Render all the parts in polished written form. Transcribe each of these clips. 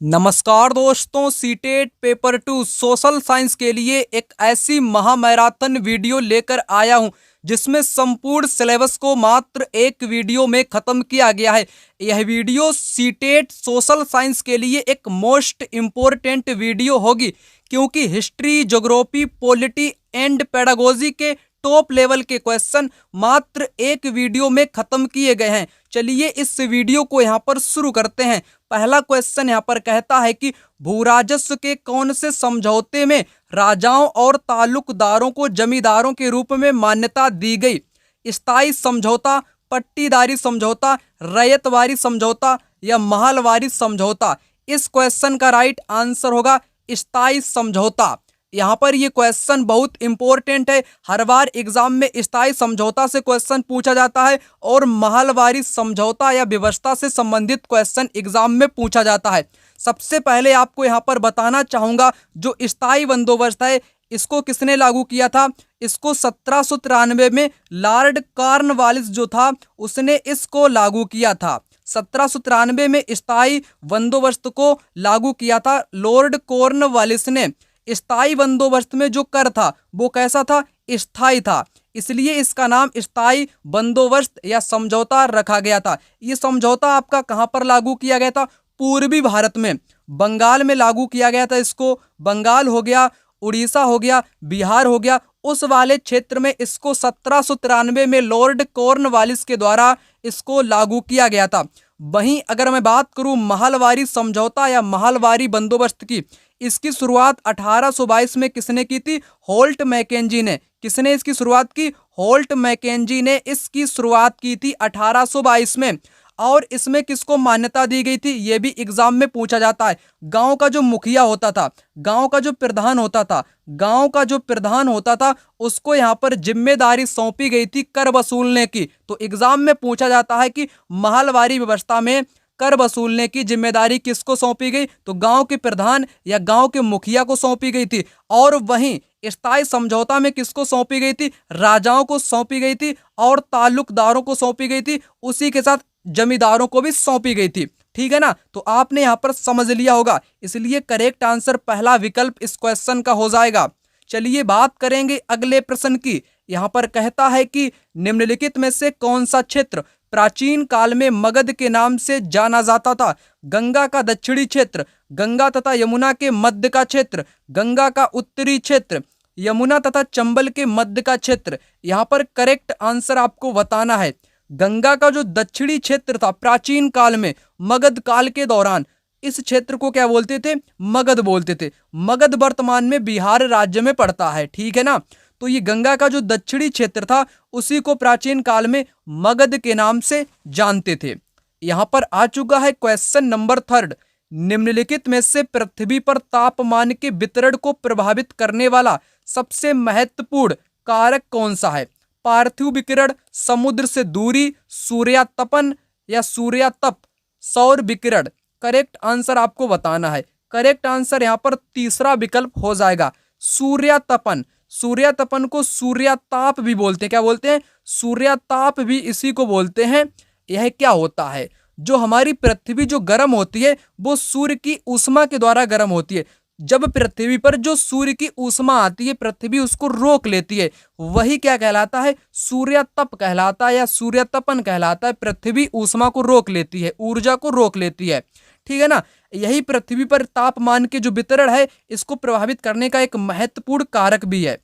नमस्कार दोस्तों, CTET paper 2 social science के लिए एक ऐसी महामैराथन वीडियो लेकर आया हूं जिसमें संपूर्ण सिलेबस को मात्र एक वीडियो में खत्म किया गया है। यह वीडियो सीटेट सोशल साइंस के लिए एक मोस्ट इम्पोर्टेंट वीडियो होगी क्योंकि history, geography, polity and pedagogy के टॉप लेवल के क्वेश्चन मात्र एक वीडियो में खत्म किए गए हैं। चलिए इस वीडियो को यहाँ पर शुरू करते हैं। पहला क्वेश्चन यहाँ पर कहता है कि भूराजस्व के कौन से समझौते में राजाओं और तालुकदारों को जमींदारों के रूप में मान्यता दी गई? स्थायी समझौता, पट्टीदारी समझौता, रैयतवारी समझौता या महलवारी समझौता? इस क्वेश्चन का राइट आंसर होगा स्थायी समझौता। यहाँ पर ये क्वेश्चन बहुत इंपॉर्टेंट है। हर बार एग्जाम में स्थायी समझौता से क्वेश्चन पूछा जाता है और महलवारी समझौता या व्यवस्था से संबंधित क्वेश्चन एग्जाम में पूछा जाता है। सबसे पहले आपको यहाँ पर बताना चाहूँगा, जो स्थायी बंदोबस्त है इसको किसने लागू किया था? इसको 1793 में लॉर्ड कॉर्नवालिस जो था उसने इसको लागू किया था। 1793 में स्थायी बंदोबस्त को लागू किया था लॉर्ड कॉर्नवालिस ने। स्थायी बंदोबस्त में जो कर था वो कैसा था? स्थायी था, इसलिए इसका नाम स्थायी बंदोबस्त या समझौता रखा गया था। ये समझौता आपका कहाँ पर लागू किया गया था? पूर्वी भारत में, बंगाल में लागू किया गया था इसको। बंगाल हो गया, उड़ीसा हो गया, बिहार हो गया, उस वाले क्षेत्र में इसको 1793 में लॉर्ड कॉर्नवालिस के द्वारा इसको लागू किया गया था। वहीं अगर मैं बात करूं महलवारी समझौता या महलवारी बंदोबस्त की, इसकी शुरुआत 1822 में किसने की थी? होल्ट मैकेंजी ने। किसने इसकी शुरुआत की? होल्ट मैकेंजी ने इसकी शुरुआत की थी 1822 में। और इसमें किसको मान्यता दी गई थी? ये भी एग्जाम में पूछा जाता है। गांव का जो मुखिया होता था, गांव का जो प्रधान होता था, गांव का जो प्रधान होता था उसको यहाँ पर जिम्मेदारी सौंपी गई थी कर वसूलने की। तो एग्जाम में पूछा जाता है कि महलवारी व्यवस्था में कर वसूलने की जिम्मेदारी किसको सौंपी गई? तो गांव के प्रधान या गांव के मुखिया को सौंपी गई थी। और वहीं स्थायी समझौता में किसको सौंपी गई थी? राजाओं को सौंपी गई थी और तालुकदारों को सौंपी गई थी, उसी के साथ जमींदारों को भी सौंपी गई थी। ठीक है ना? तो आपने यहां पर समझ लिया होगा, इसलिए करेक्ट आंसर पहला विकल्प इस क्वेश्चन का हो जाएगा। चलिए बात करेंगे अगले प्रश्न की। यहां पर कहता है कि निम्नलिखित में से कौन सा क्षेत्र प्राचीन काल में मगध के नाम से जाना जाता था? गंगा का दक्षिणी क्षेत्र, गंगा तथा यमुना के मध्य का क्षेत्र, गंगा का उत्तरी क्षेत्र, यमुना तथा चंबल के मध्य का क्षेत्र? यहाँ पर करेक्ट आंसर आपको बताना है। गंगा का जो दक्षिणी क्षेत्र था प्राचीन काल में, मगध काल के दौरान, इस क्षेत्र को क्या बोलते थे? मगध बोलते थे। मगध वर्तमान में बिहार राज्य में पड़ता है। ठीक है ना? तो ये गंगा का जो दक्षिणी क्षेत्र था उसी को प्राचीन काल में मगध के नाम से जानते थे। यहाँ पर आ चुका है क्वेश्चन नंबर 3। निम्नलिखित में से पृथ्वी पर तापमान के वितरण को प्रभावित करने वाला सबसे महत्वपूर्ण कारक कौन सा है? पार्थिव विकिरण, समुद्र से दूरी, सूर्यातपन या सूर्यातप, सौर विकिरण? करेक्ट आंसर आपको बताना है। करेक्ट आंसर यहाँ पर तीसरा विकल्प हो जाएगा, सूर्यातपन। सूर्यातपन को सूर्याताप भी बोलते हैं। क्या बोलते हैं? सूर्याताप भी इसी को बोलते हैं। यह क्या होता है? जो हमारी पृथ्वी जो गर्म होती है वो सूर्य की ऊष्मा के द्वारा गर्म होती है। जब पृथ्वी पर जो सूर्य की ऊष्मा आती है पृथ्वी उसको रोक लेती है, वही क्या कहलाता है? सूर्यातप कहलाता है या सूर्यतपन कहलाता है। पृथ्वी ऊष्मा को रोक लेती है, ऊर्जा को रोक लेती है। ठीक है ना? यही पृथ्वी पर तापमान के जो वितरण है इसको प्रभावित करने का एक महत्वपूर्ण कारक भी है।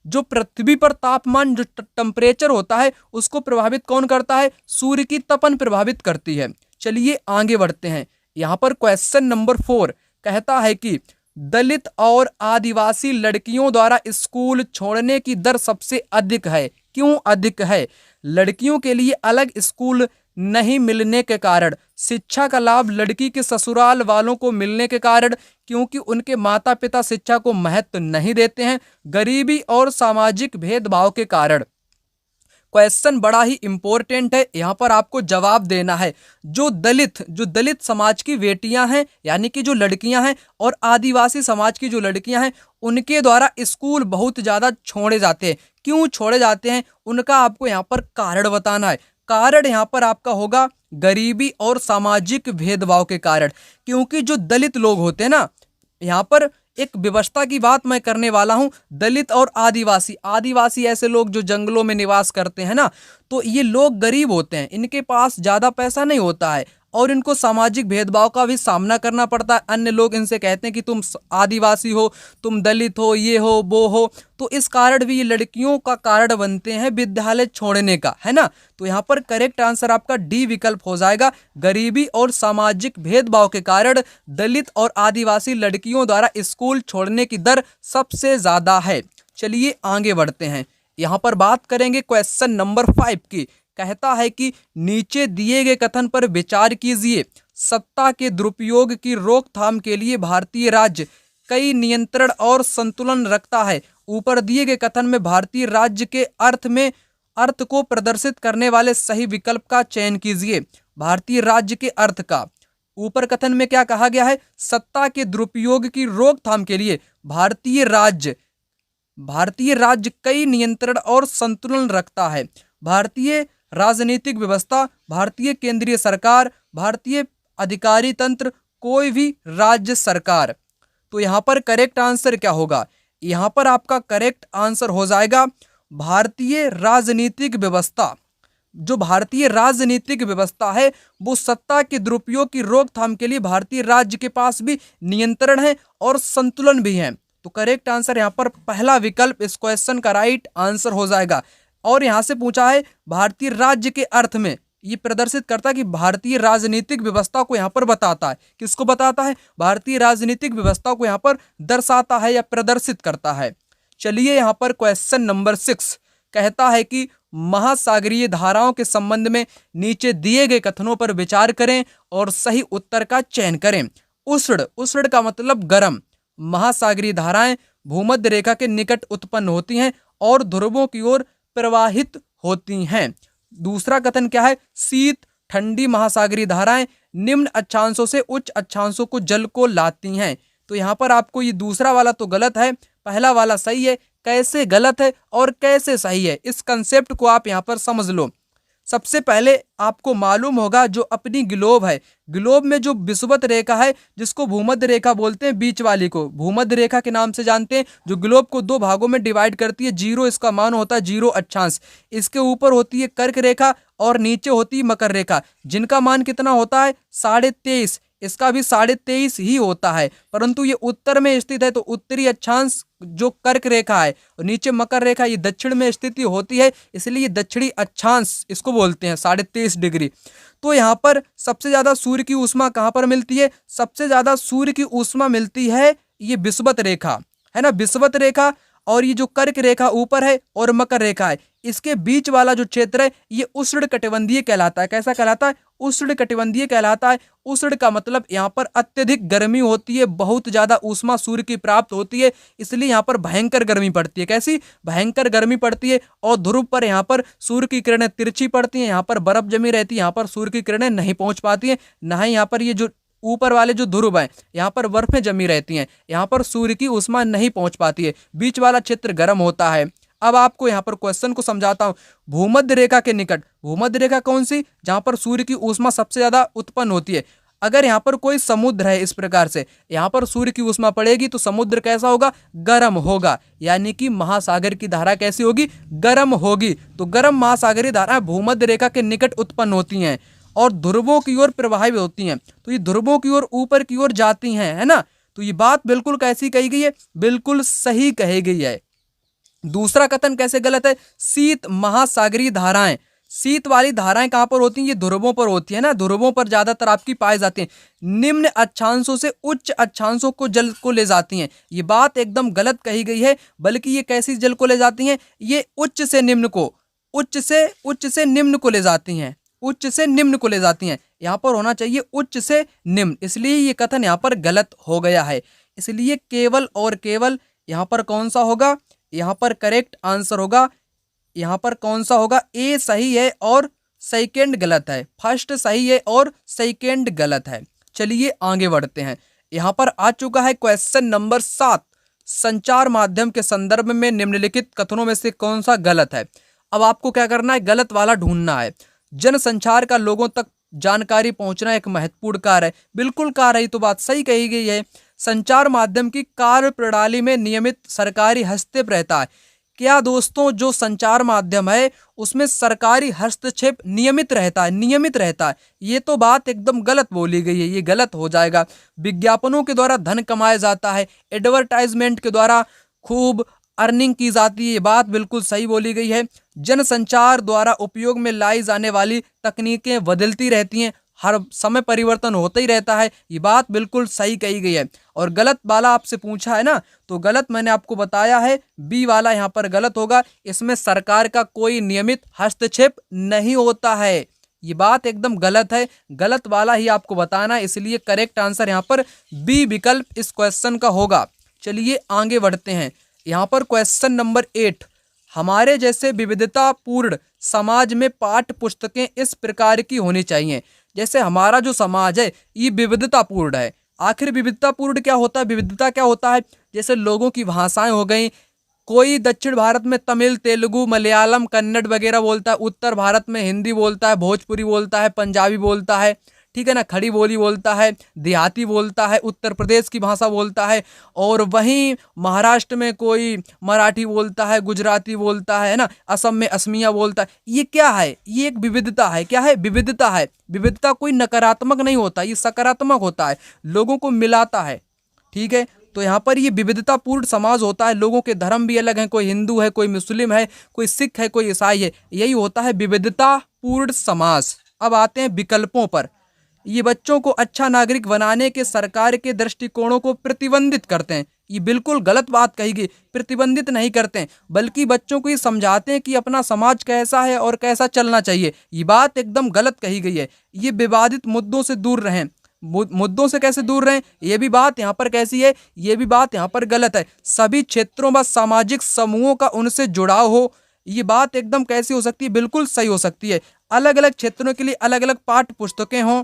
जो पृथ्वी पर तापमान जो टेम्परेचर होता है उसको प्रभावित कौन करता है? सूर्य की तपन प्रभावित करती है। चलिए आगे बढ़ते हैं। यहाँ पर क्वेश्चन नंबर 4 कहता है कि दलित और आदिवासी लड़कियों द्वारा स्कूल छोड़ने की दर सबसे अधिक है। क्यों अधिक है? लड़कियों के लिए अलग स्कूल नहीं मिलने के कारण, शिक्षा का लाभ लड़की के ससुराल वालों को मिलने के कारण, क्योंकि उनके माता पिता शिक्षा को महत्व नहीं देते हैं, गरीबी और सामाजिक भेदभाव के कारण। क्वेश्चन बड़ा ही इंपॉर्टेंट है, यहाँ पर आपको जवाब देना है। जो दलित समाज की बेटियां हैं यानी कि जो लड़कियां हैं और आदिवासी समाज की जो लड़कियां हैं उनके द्वारा स्कूल बहुत ज़्यादा छोड़े जाते हैं। क्यों छोड़े जाते हैं उनका आपको यहाँ पर कारण बताना है। कारण यहाँ पर आपका होगा गरीबी और सामाजिक भेदभाव के कारण, क्योंकि जो दलित लोग होते हैं ना, यहाँ पर एक व्यवस्था की बात मैं करने वाला हूँ। दलित और आदिवासी, आदिवासी ऐसे लोग जो जंगलों में निवास करते हैं ना, तो ये लोग गरीब होते हैं, इनके पास ज़्यादा पैसा नहीं होता है और इनको सामाजिक भेदभाव का भी सामना करना पड़ता है। अन्य लोग इनसे कहते हैं कि तुम आदिवासी हो, तुम दलित हो, ये हो वो हो, तो इस कारण भी ये लड़कियों का कारण बनते हैं विद्यालय छोड़ने का, है ना। तो यहाँ पर करेक्ट आंसर आपका डी विकल्प हो जाएगा। गरीबी और सामाजिक भेदभाव के कारण दलित और आदिवासी लड़कियों द्वारा स्कूल छोड़ने की दर सबसे ज्यादा है। चलिए आगे बढ़ते हैं। यहाँ पर बात करेंगे क्वेश्चन नंबर 5 की। कहता है कि नीचे दिए गए कथन पर विचार कीजिए। सत्ता के दुरुपयोग की रोकथाम के लिए भारतीय राज्य कई नियंत्रण और संतुलन रखता है। ऊपर दिए गए कथन में भारतीय राज्य के अर्थ को प्रदर्शित करने वाले सही विकल्प का चयन कीजिए। भारतीय राज्य के अर्थ का ऊपर कथन में क्या कहा गया है? सत्ता के दुरुपयोग की रोकथाम के लिए भारतीय राज्य कई नियंत्रण और संतुलन रखता है। भारतीय राजनीतिक व्यवस्था, भारतीय केंद्रीय सरकार, भारतीय अधिकारी तंत्र, कोई भी राज्य सरकार। तो यहाँ पर करेक्ट आंसर क्या होगा? यहाँ पर आपका करेक्ट आंसर हो जाएगा भारतीय राजनीतिक व्यवस्था। जो भारतीय राजनीतिक व्यवस्था है वो सत्ता के दुरुपयोग की रोकथाम के लिए भारतीय राज्य के पास भी नियंत्रण है और संतुलन भी है। तो करेक्ट आंसर यहाँ पर पहला विकल्प इस क्वेश्चन का राइट आंसर हो जाएगा। और यहाँ से पूछा है भारतीय राज्य के अर्थ में, ये प्रदर्शित करता है कि भारतीय राजनीतिक व्यवस्था को यहाँ पर बताता है। किसको बताता है? भारतीय राजनीतिक व्यवस्था को यहाँ पर दर्शाता है या प्रदर्शित करता है। चलिए यहाँ पर क्वेश्चन नंबर 6 कहता है कि महासागरीय धाराओं के संबंध में नीचे दिए गए कथनों पर विचार करें और सही उत्तर का चयन करें। उष्ण का मतलब गर्म। महासागरीय धाराएं भूमध्य रेखा के निकट उत्पन्न होती हैं और ध्रुवों की ओर प्रवाहित होती हैं। दूसरा कथन क्या है? शीत ठंडी महासागरीय धाराएं निम्न अक्षांशों से उच्च अक्षांशों को जल को लाती हैं। तो यहाँ पर आपको ये दूसरा वाला तो गलत है, पहला वाला सही है। कैसे गलत है और कैसे सही है, इस कंसेप्ट को आप यहाँ पर समझ लो। सबसे पहले आपको मालूम होगा जो अपनी ग्लोब है, ग्लोब में जो विषुवत रेखा है जिसको भूमध्य रेखा बोलते हैं, बीच वाली को भूमध्य रेखा के नाम से जानते हैं, जो ग्लोब को दो भागों में डिवाइड करती है। 0 इसका मान होता है 0 अक्षांश। इसके ऊपर होती है कर्क रेखा और नीचे होती है मकर रेखा, जिनका मान कितना होता है? 23.5। इसका भी 23.5 ही होता है, परंतु ये उत्तर में स्थित है तो उत्तरी अक्षांश जो कर्क रेखा है और नीचे मकर रेखा ये दक्षिण में स्थिति होती है, इसलिए दक्षिणी अक्षांश इसको बोलते हैं 23.5 डिग्री। तो यहाँ पर सबसे ज्यादा सूर्य की ऊष्मा कहाँ पर मिलती है? सबसे ज्यादा सूर्य की ऊष्मा मिलती है ये विषुवत रेखा, है ना, विषुवत रेखा। और ये जो कर्क रेखा ऊपर है और मकर रेखा है, इसके बीच वाला जो क्षेत्र है ये उष्णकटिबंधीय कहलाता है। कैसा कहलाता है? उष्णकटिबंधीय कहलाता है। उष्ण का मतलब यहाँ पर अत्यधिक गर्मी होती है, बहुत ज्यादा ऊष्मा सूर्य की प्राप्त होती है, इसलिए यहाँ पर भयंकर गर्मी पड़ती है। कैसी? भयंकर गर्मी पड़ती है। और ध्रुव पर यहाँ पर सूर्य की किरणें तिरछी पड़ती हैं, यहाँ पर बर्फ जमी रहती है, यहाँ पर सूर्य की किरणें नहीं पहुंच पाती है, न ही यहाँ पर ये जो ऊपर वाले जो ध्रुव हैं यहाँ पर बर्फें जमी रहती हैं, यहाँ पर सूर्य की ऊष्मा नहीं पहुंच पाती है, बीच वाला क्षेत्र गर्म होता है। अब आपको यहाँ पर क्वेश्चन को समझाता हूँ। भूमध्य रेखा के निकट, भूमध्य रेखा कौन सी? जहाँ पर सूर्य की ऊष्मा सबसे ज्यादा उत्पन्न होती है। अगर यहाँ पर कोई समुद्र है, इस प्रकार से यहाँ पर सूर्य की ऊष्मा पड़ेगी तो समुद्र कैसा होगा? गर्म होगा, यानी कि महासागर की धारा कैसी होगी? गर्म होगी। तो गर्म महासागरीय धाराएं भूमध्य रेखा के निकट उत्पन्न होती हैं और ध्रुवों की ओर प्रवाहित होती हैं। तो ये ध्रुवों की ओर ऊपर की ओर जाती हैं, है ना। तो ये बात बिल्कुल कैसी कही गई है? बिल्कुल सही कही गई है। दूसरा कथन कैसे गलत है? शीत महासागरीय धाराएं, शीत वाली धाराएं कहां पर होती हैं? ये ध्रुवों पर होती है ना, ध्रुवों पर ज्यादातर आपकी पाई जाती हैं। निम्न अक्षांशों से उच्च अक्षांशों को जल को ले जाती हैं, ये बात एकदम गलत कही गई है। बल्कि ये कैसी जल को ले जाती हैं? ये उच्च से निम्न को, उच्च से निम्न को ले जाती हैं, उच्च से निम्न को ले जाती हैं। यहाँ पर होना चाहिए उच्च से निम्न, इसलिए ये कथन यहाँ पर गलत हो गया है। इसलिए केवल और केवल यहाँ पर कौन सा होगा? यहाँ पर करेक्ट आंसर होगा, यहाँ पर कौन सा होगा? ए सही है और सेकंड गलत है। फर्स्ट सही है और सेकंड गलत है। चलिए आगे बढ़ते हैं। यहाँ पर आ चुका है क्वेश्चन नंबर 7। संचार माध्यम के संदर्भ में निम्नलिखित कथनों में से कौन सा गलत है? अब आपको क्या करना है? गलत वाला ढूंढना है। जनसंचार का लोगों तक जानकारी पहुंचना एक महत्वपूर्ण कार्य है। बिल्कुल कार्य है, तो बात सही कही गई है। संचार माध्यम की कार्य प्रणाली में नियमित सरकारी हस्तक्षेप रहता है। क्या दोस्तों, जो संचार माध्यम है उसमें सरकारी हस्तक्षेप नियमित रहता है, नियमित रहता है। ये तो बात एकदम गलत बोली गई है, ये गलत हो जाएगा। विज्ञापनों के द्वारा धन कमाया जाता है, एडवर्टाइजमेंट के द्वारा खूब अर्निंग की जाती है, ये बात बिल्कुल सही बोली गई है। जनसंचार द्वारा उपयोग में लाई जाने वाली तकनीकें बदलती रहती हैं, हर समय परिवर्तन होता ही रहता है, ये बात बिल्कुल सही कही गई है। और गलत वाला आपसे पूछा है ना, तो गलत मैंने आपको बताया है, बी वाला यहाँ पर गलत होगा। इसमें सरकार का कोई नियमित हस्तक्षेप नहीं होता है, ये बात एकदम गलत है। गलत वाला ही आपको बताना है, इसलिए करेक्ट आंसर यहाँ पर बी विकल्प इस क्वेश्चन का होगा। चलिए आगे बढ़ते हैं। यहाँ पर क्वेश्चन नंबर 8, हमारे जैसे विविधतापूर्ण समाज में पाठ्य पुस्तकें इस प्रकार की होनी चाहिए। जैसे हमारा जो समाज है ये विविधतापूर्ण है। आखिर विविधतापूर्ण क्या होता है, विविधता क्या होता है? जैसे लोगों की भाषाएं हो गई, कोई दक्षिण भारत में तमिल, तेलुगु, मलयालम, कन्नड़ वगैरह बोलता है, उत्तर भारत में हिंदी बोलता है, भोजपुरी बोलता है, पंजाबी बोलता है, ठीक है ना, खड़ी बोली बोलता है, देहाती बोलता है, उत्तर प्रदेश की भाषा बोलता है, और वहीं महाराष्ट्र में कोई मराठी बोलता है, गुजराती बोलता है ना, असम में असमिया बोलता है। ये क्या है? ये एक विविधता है। क्या है? विविधता है। विविधता कोई नकारात्मक नहीं होता, ये सकारात्मक होता है, लोगों को मिलाता है, ठीक है। तो यहाँ पर ये विविधतापूर्ण समाज होता है, लोगों के धर्म भी अलग हैं, कोई हिंदू है, कोई मुस्लिम है, कोई सिख है, कोई ईसाई है, यही होता है विविधतापूर्ण समाज। अब आते हैं विकल्पों पर। ये बच्चों को अच्छा नागरिक बनाने के सरकार के दृष्टिकोणों को प्रतिबंधित करते हैं, ये बिल्कुल गलत बात कही गई। प्रतिबंधित नहीं करते हैं, बल्कि बच्चों को ये समझाते हैं कि अपना समाज कैसा है और कैसा चलना चाहिए, ये बात एकदम गलत कही गई है। ये विवादित मुद्दों से दूर रहें। मुद्दों से कैसे दूर रहें, ये भी बात यहाँ पर कैसी है, ये भी बात यहाँ पर गलत है। सभी क्षेत्रों व सामाजिक समूहों का उनसे जुड़ाव हो, ये बात एकदम कैसी हो सकती है, बिल्कुल सही हो सकती है। अलग अलग क्षेत्रों के लिए अलग अलग पाठ्य पुस्तकें हों,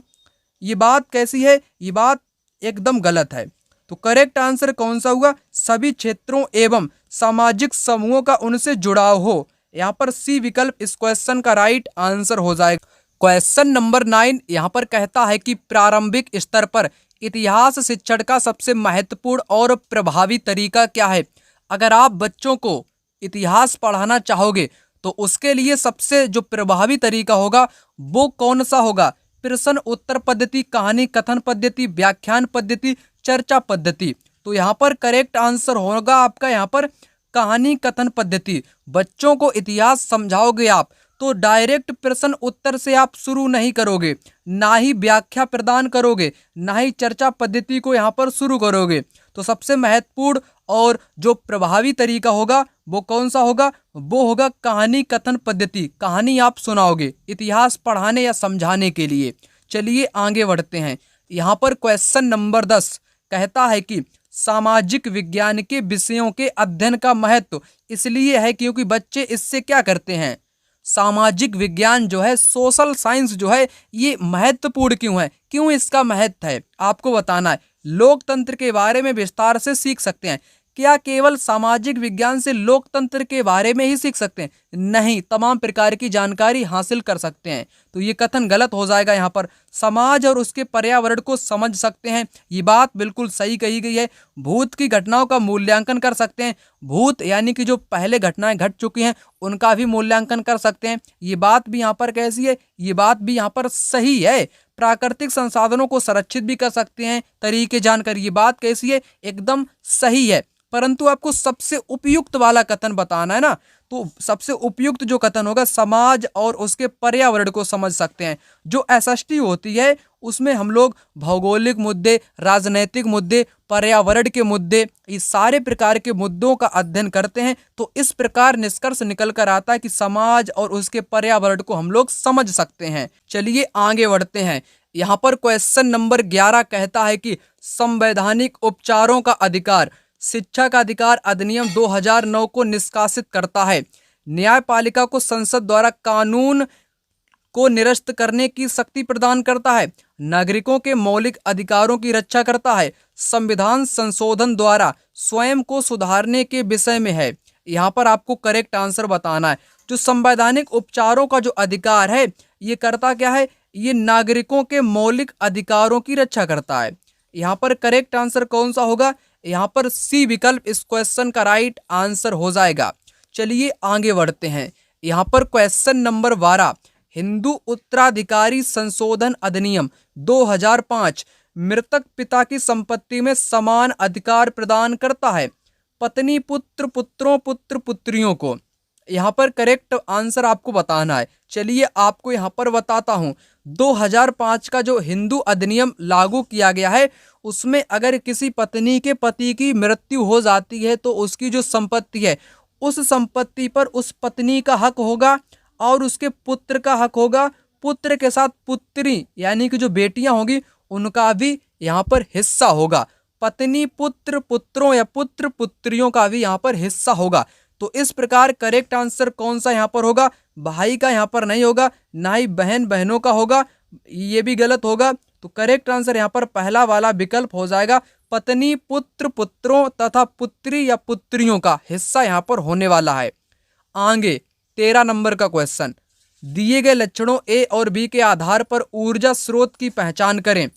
ये बात कैसी है, ये बात एकदम गलत है। तो करेक्ट आंसर कौन सा हुआ? सभी क्षेत्रों एवं सामाजिक समूहों का उनसे जुड़ाव हो। यहाँ पर सी विकल्प इस क्वेश्चन का राइट आंसर हो जाएगा। क्वेश्चन नंबर 9 यहाँ पर कहता है कि प्रारंभिक स्तर पर इतिहास शिक्षण का सबसे महत्वपूर्ण और प्रभावी तरीका क्या है? अगर आप बच्चों को इतिहास पढ़ाना चाहोगे तो उसके लिए सबसे जो प्रभावी तरीका होगा वो कौन सा होगा? प्रश्न उत्तर पद्धति, कहानी कथन पद्धति, व्याख्यान पद्धति, चर्चा पद्धति। तो यहाँ पर करेक्ट आंसर होगा आपका यहाँ पर कहानी कथन पद्धति। बच्चों को इतिहास समझाओगे आप तो डायरेक्ट प्रश्न उत्तर से आप शुरू नहीं करोगे, ना ही व्याख्या प्रदान करोगे, ना ही चर्चा पद्धति को यहाँ पर शुरू करोगे। तो सबसे महत्वपूर्ण और जो प्रभावी तरीका होगा वो कौन सा होगा? वो होगा कहानी कथन पद्धति। कहानी आप सुनाओगे इतिहास पढ़ाने या समझाने के लिए। चलिए आगे बढ़ते हैं। यहाँ पर क्वेश्चन नंबर 10 कहता है कि सामाजिक विज्ञान के विषयों के अध्ययन का महत्व इसलिए है क्योंकि बच्चे इससे क्या करते हैं? सामाजिक विज्ञान जो है, सोशल साइंस जो है, ये महत्वपूर्ण क्यों है? क्यों इसका महत्व है आपको बताना है। लोकतंत्र के बारे में विस्तार से सीख सकते हैं। क्या केवल सामाजिक विज्ञान से लोकतंत्र के बारे में ही सीख सकते हैं? नहीं, तमाम प्रकार की जानकारी हासिल कर सकते हैं। तो ये कथन गलत हो जाएगा। यहाँ पर समाज और उसके पर्यावरण को समझ सकते हैं, ये बात बिल्कुल सही कही गई है। भूत की घटनाओं का मूल्यांकन कर सकते हैं, भूत यानी कि जो पहले घटनाएं घट चुकी हैं उनका भी मूल्यांकन कर सकते हैं, ये बात भी यहाँ पर कैसी है, ये बात भी यहाँ पर सही है। प्राकृतिक संसाधनों को संरक्षित भी कर सकते हैं, तरीके जानकर, ये बात कैसी है, एकदम सही है। परंतु आपको सबसे उपयुक्त वाला कथन बताना है ना, तो सबसे उपयुक्त जो कथन होगा समाज और उसके पर्यावरण को समझ सकते हैं। जो एसएसटी होती है उसमें हम लोग भौगोलिक मुद्दे, राजनैतिक मुद्दे, पर्यावरण के मुद्दे, इस सारे प्रकार के मुद्दों का अध्ययन करते हैं। तो इस प्रकार निष्कर्ष निकल कर आता है कि समाज और उसके पर्यावरण को हम लोग समझ सकते हैं। चलिए आगे बढ़ते हैं। यहाँ पर क्वेश्चन नंबर 11 कहता है कि संवैधानिक उपचारों का अधिकार शिक्षा का अधिकार अधिनियम 2009 को निष्कासित करता है। न्यायपालिका को संसद द्वारा कानून को निरस्त करने की शक्ति प्रदान करता है। नागरिकों के मौलिक अधिकारों की रक्षा करता है। संविधान संशोधन द्वारा स्वयं को सुधारने के विषय में है। यहाँ पर आपको करेक्ट आंसर बताना है। जो संवैधानिक उपचारों का जो अधिकार है ये करता क्या है, ये नागरिकों के मौलिक अधिकारों की रक्षा करता है। यहाँ पर करेक्ट आंसर कौन सा होगा, यहाँ पर सी विकल्प इस क्वेश्चन का राइट आंसर हो जाएगा। चलिए आगे बढ़ते हैं। यहाँ पर क्वेश्चन नंबर 12, हिंदू उत्तराधिकारी संशोधन अधिनियम 2005 मृतक पिता की संपत्ति में समान अधिकार प्रदान करता है पत्नी, पुत्र, पुत्रों, पुत्र पुत्रियों को। यहाँ पर करेक्ट आंसर आपको बताना है। चलिए आपको यहाँ पर बताता हूँ। 2005 का जो हिंदू अधिनियम लागू किया गया है, उसमें अगर किसी पत्नी के पति की मृत्यु हो जाती है तो उसकी जो संपत्ति है, उस संपत्ति पर उस पत्नी का हक होगा और उसके पुत्र का हक होगा। पुत्र के साथ पुत्री यानी कि जो बेटियां होंगी उनका भी यहाँ पर हिस्सा होगा। पत्नी, पुत्र, पुत्रों या पुत्र पुत्रियों का भी यहाँ पर हिस्सा होगा। तो इस प्रकार करेक्ट आंसर कौन सा यहाँ पर होगा, भाई का यहाँ पर नहीं होगा, ना ही बहन बहनों का होगा, ये भी गलत होगा। तो करेक्ट आंसर यहाँ पर पहला वाला विकल्प हो जाएगा, पत्नी, पुत्र, पुत्रों तथा पुत्री या पुत्रियों का हिस्सा यहाँ पर होने वाला है। आगे 13 नंबर का क्वेश्चन, दिए गए लक्षणों ए और बी के आधार पर ऊर्जा स्रोत की पहचान करें।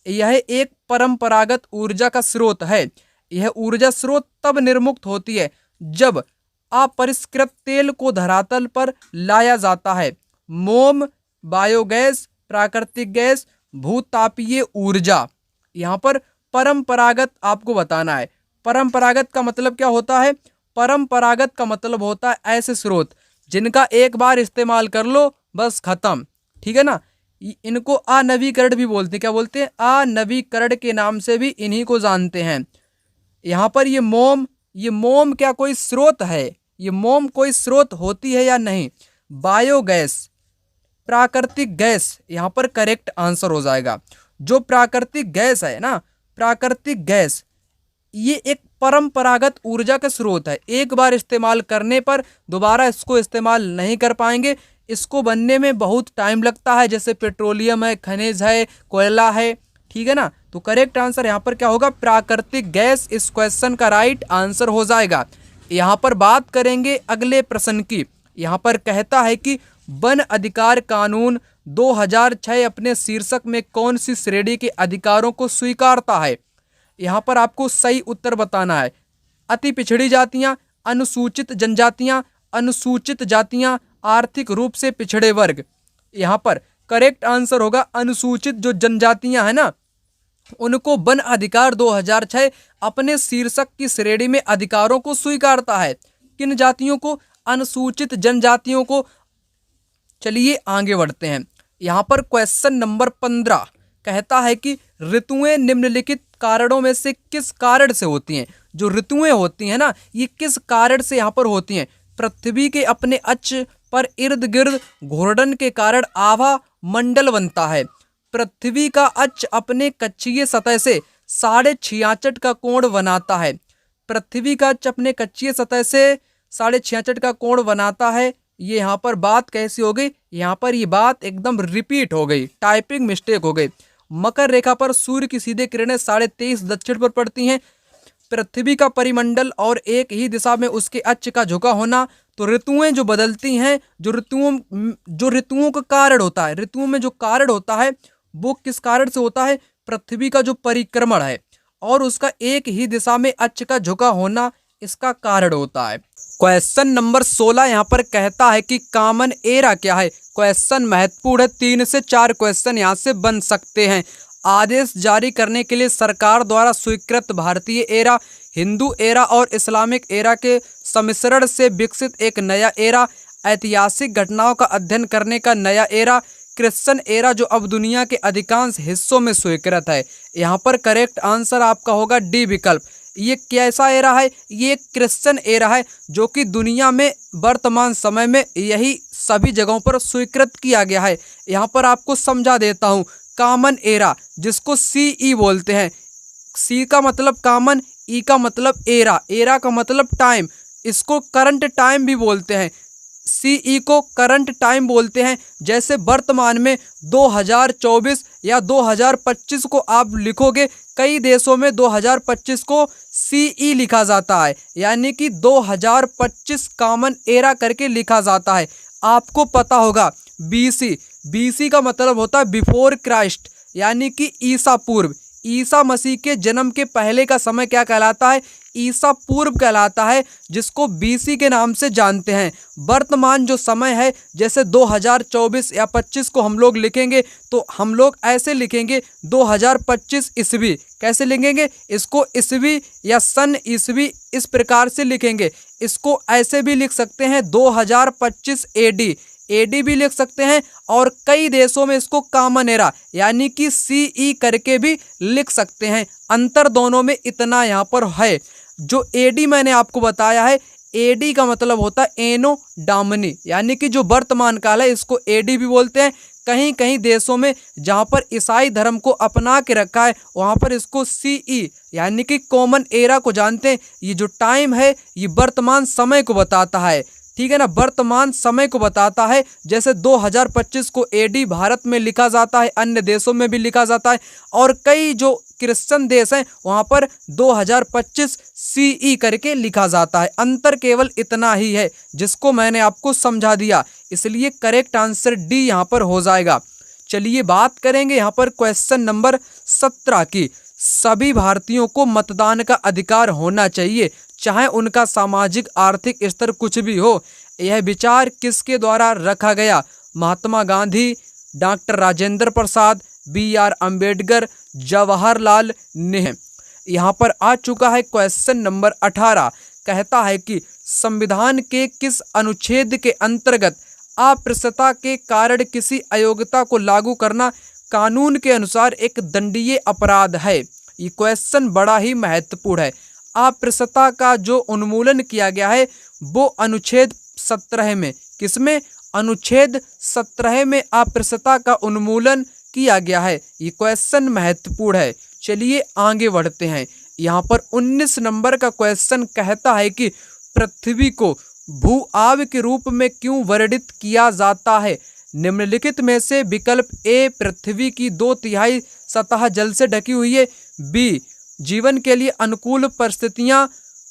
यह एक परंपरागत ऊर्जा का स्रोत है। यह ऊर्जा स्रोत तब निर्मुक्त होती है जब अपरिष्कृत तेल को धरातल पर लाया जाता है। मोम, बायोगैस, प्राकृतिक गैस, भूतापीय ऊर्जा। यहाँ पर परंपरागत आपको बताना है। परंपरागत का मतलब क्या होता है, परंपरागत का मतलब होता है ऐसे स्रोत जिनका एक बार इस्तेमाल कर लो बस खत्म, ठीक है ना। इनको अनवीकरण भी बोलते हैं। क्या बोलते हैं, अनवीकरण के नाम से भी इन्हीं को जानते हैं। यहाँ पर ये मोम क्या कोई स्रोत है, ये मोम कोई स्रोत होती है या नहीं। बायोगैस, प्राकृतिक गैस यहाँ पर करेक्ट आंसर हो जाएगा। जो प्राकृतिक गैस है ना, प्राकृतिक गैस ये एक परंपरागत ऊर्जा का स्रोत है। एक बार इस्तेमाल करने पर दोबारा इसको इस्तेमाल नहीं कर पाएंगे। इसको बनने में बहुत टाइम लगता है, जैसे पेट्रोलियम है, खनिज है, कोयला है, ठीक है ना। तो करेक्ट आंसर यहाँ पर क्या होगा, प्राकृतिक गैस इस क्वेश्चन का राइट आंसर हो जाएगा। यहाँ पर बात करेंगे अगले प्रश्न की। यहाँ पर कहता है कि वन अधिकार कानून 2006 अपने शीर्षक में कौन सी श्रेणी के अधिकारों को स्वीकारता है। यहाँ पर आपको सही उत्तर बताना है। अति पिछड़ी जातियाँ, अनुसूचित जनजातियाँ, अनुसूचित जातियाँ, आर्थिक रूप से पिछड़े वर्ग। यहाँ पर करेक्ट आंसर होगा अनुसूचित जो जनजातियाँ हैं ना, उनको वन अधिकार 2006 अपने शीर्षक की श्रेणी में अधिकारों को स्वीकारता है। किन जातियों को, अनुसूचित जनजातियों को। चलिए आगे बढ़ते हैं। यहाँ पर क्वेश्चन नंबर 15 कहता है कि ऋतुएं निम्नलिखित कारणों में से किस कारण से होती हैं। जो ऋतुएं होती हैं ना, ये किस कारण से यहाँ पर होती हैं। पृथ्वी के अपने अक्ष पर इर्द गिर्द घूर्णन के कारण आभा मंडल बनता है। पृथ्वी का अक्ष अपने कक्षीय सतह से 66.5 का कोण बनाता है। पृथ्वी का अक्ष अपने कक्षीय सतह से 66.5 का कोण बनाता है। ये यहाँ पर बात कैसी हो गई, यहाँ पर ये बात एकदम रिपीट हो गई, टाइपिंग मिस्टेक हो गई। मकर रेखा पर सूर्य की सीधे किरणें 23.5 दक्षिण पर पड़ती हैं। पृथ्वी का परिमंडल और एक ही दिशा में उसके अक्ष का झुका होना। तो ऋतुएं जो बदलती हैं, जो ऋतुओं का कारण होता है, ऋतुओं में जो कारण होता है वो किस कारण से होता है, पृथ्वी का जो परिक्रमण है और उसका एक ही दिशा में अक्ष का झुका होना इसका कारण होता है। क्वेश्चन नंबर 16 यहाँ पर कहता है कि कॉमन एरा क्या है। क्वेश्चन महत्वपूर्ण है, 3 से 4 क्वेश्चन यहाँ से बन सकते हैं। आदेश जारी करने के लिए सरकार द्वारा स्वीकृत भारतीय एरा, हिंदू एरा और इस्लामिक एरा के सम्मिश्रण से विकसित एक नया एरा, ऐतिहासिक घटनाओं का अध्ययन करने का नया एरा, क्रिश्चियन एरा जो अब दुनिया के अधिकांश हिस्सों में स्वीकृत है। यहाँ पर करेक्ट आंसर आपका होगा डी विकल्प। ये कैसा एरा है, ये क्रिश्चियन एरा है जो कि दुनिया में वर्तमान समय में यही सभी जगहों पर स्वीकृत किया गया है। यहाँ पर आपको समझा देता हूँ, कॉमन एरा जिसको CE बोलते हैं। C का मतलब कॉमन, E का मतलब एरा, एरा का मतलब टाइम, इसको करंट टाइम भी बोलते हैं। CE को करंट टाइम बोलते हैं। जैसे वर्तमान में 2024 या 2025 को आप लिखोगे, कई देशों में 2025 को CE लिखा जाता है, यानी कि 2025 कॉमन एरा करके लिखा जाता है। आपको पता होगा BC BC का मतलब होता है बिफोर क्राइस्ट, यानी कि ईसा पूर्व। ईसा मसीह के जन्म के पहले का समय क्या कहलाता है? ईसा पूर्व कहलाता है, जिसको BC के नाम से जानते हैं। वर्तमान जो समय है, जैसे 2024 या 25 को हम लोग लिखेंगे तो हम लोग ऐसे लिखेंगे 2025 ईस्वी। कैसे लिखेंगे इसको? ईस्वी या सन ईस्वी, इस प्रकार से लिखेंगे। इसको ऐसे भी लिख सकते हैं 2025 AD, AD भी लिख सकते हैं, और कई देशों में इसको कॉमन एरा यानी कि CE करके भी लिख सकते हैं। अंतर दोनों में इतना यहाँ पर है। जो AD मैंने आपको बताया है, AD का मतलब होता है एनो डामनी, यानी कि जो वर्तमान काल है इसको AD भी बोलते हैं। कहीं कहीं देशों में जहाँ पर ईसाई धर्म को अपना के रखा है वहाँ पर इसको CE यानी कि कॉमन एरा को जानते हैं। ये जो टाइम है ये वर्तमान समय को बताता है, ठीक है ना, वर्तमान समय को बताता है। जैसे 2025 को AD भारत में लिखा जाता है, अन्य देशों में भी लिखा जाता है, और कई जो क्रिश्चियन देश हैं वहाँ पर 2025 CE करके लिखा जाता है। अंतर केवल इतना ही है, जिसको मैंने आपको समझा दिया, इसलिए करेक्ट आंसर D यहाँ पर हो जाएगा। चलिए बात करेंगे यहाँ पर क्वेश्चन नंबर 17 की। सभी भारतीयों को मतदान का अधिकार होना चाहिए, चाहे उनका सामाजिक आर्थिक स्तर कुछ भी हो। यह विचार किसके द्वारा रखा गया? Mahatma Gandhi, doctor Rajendra Prasad, BR Ambedkar, Jawaharlal Nehru. यहाँ पर आ चुका है क्वेश्चन नंबर 18। कहता है कि संविधान के किस अनुच्छेद के अंतर्गत अप्रस्तुतता के कारण किसी अयोग्यता को लागू करना कानून के अनुसार एक दंडनीय अपराध है? ये क्वेश्चन बड़ा ही महत्वपूर्ण है। अप्रस्तुतता का जो उन्मूलन किया गया है वो अनुच्छेद 17 में, किसमें? अनुच्छेद 17 में अप्रस्तुतता का उन्मूलन किया गया है। ये क्वेश्चन महत्वपूर्ण है। चलिए आगे बढ़ते हैं। यहाँ पर 19 नंबर का क्वेश्चन कहता है कि पृथ्वी को भू-आव के रूप में क्यों वर्णित किया जाता है? निम्नलिखित में से विकल्प A पृथ्वी की 2/3 सतह जल से ढकी हुई है, B जीवन के लिए अनुकूल परिस्थितियां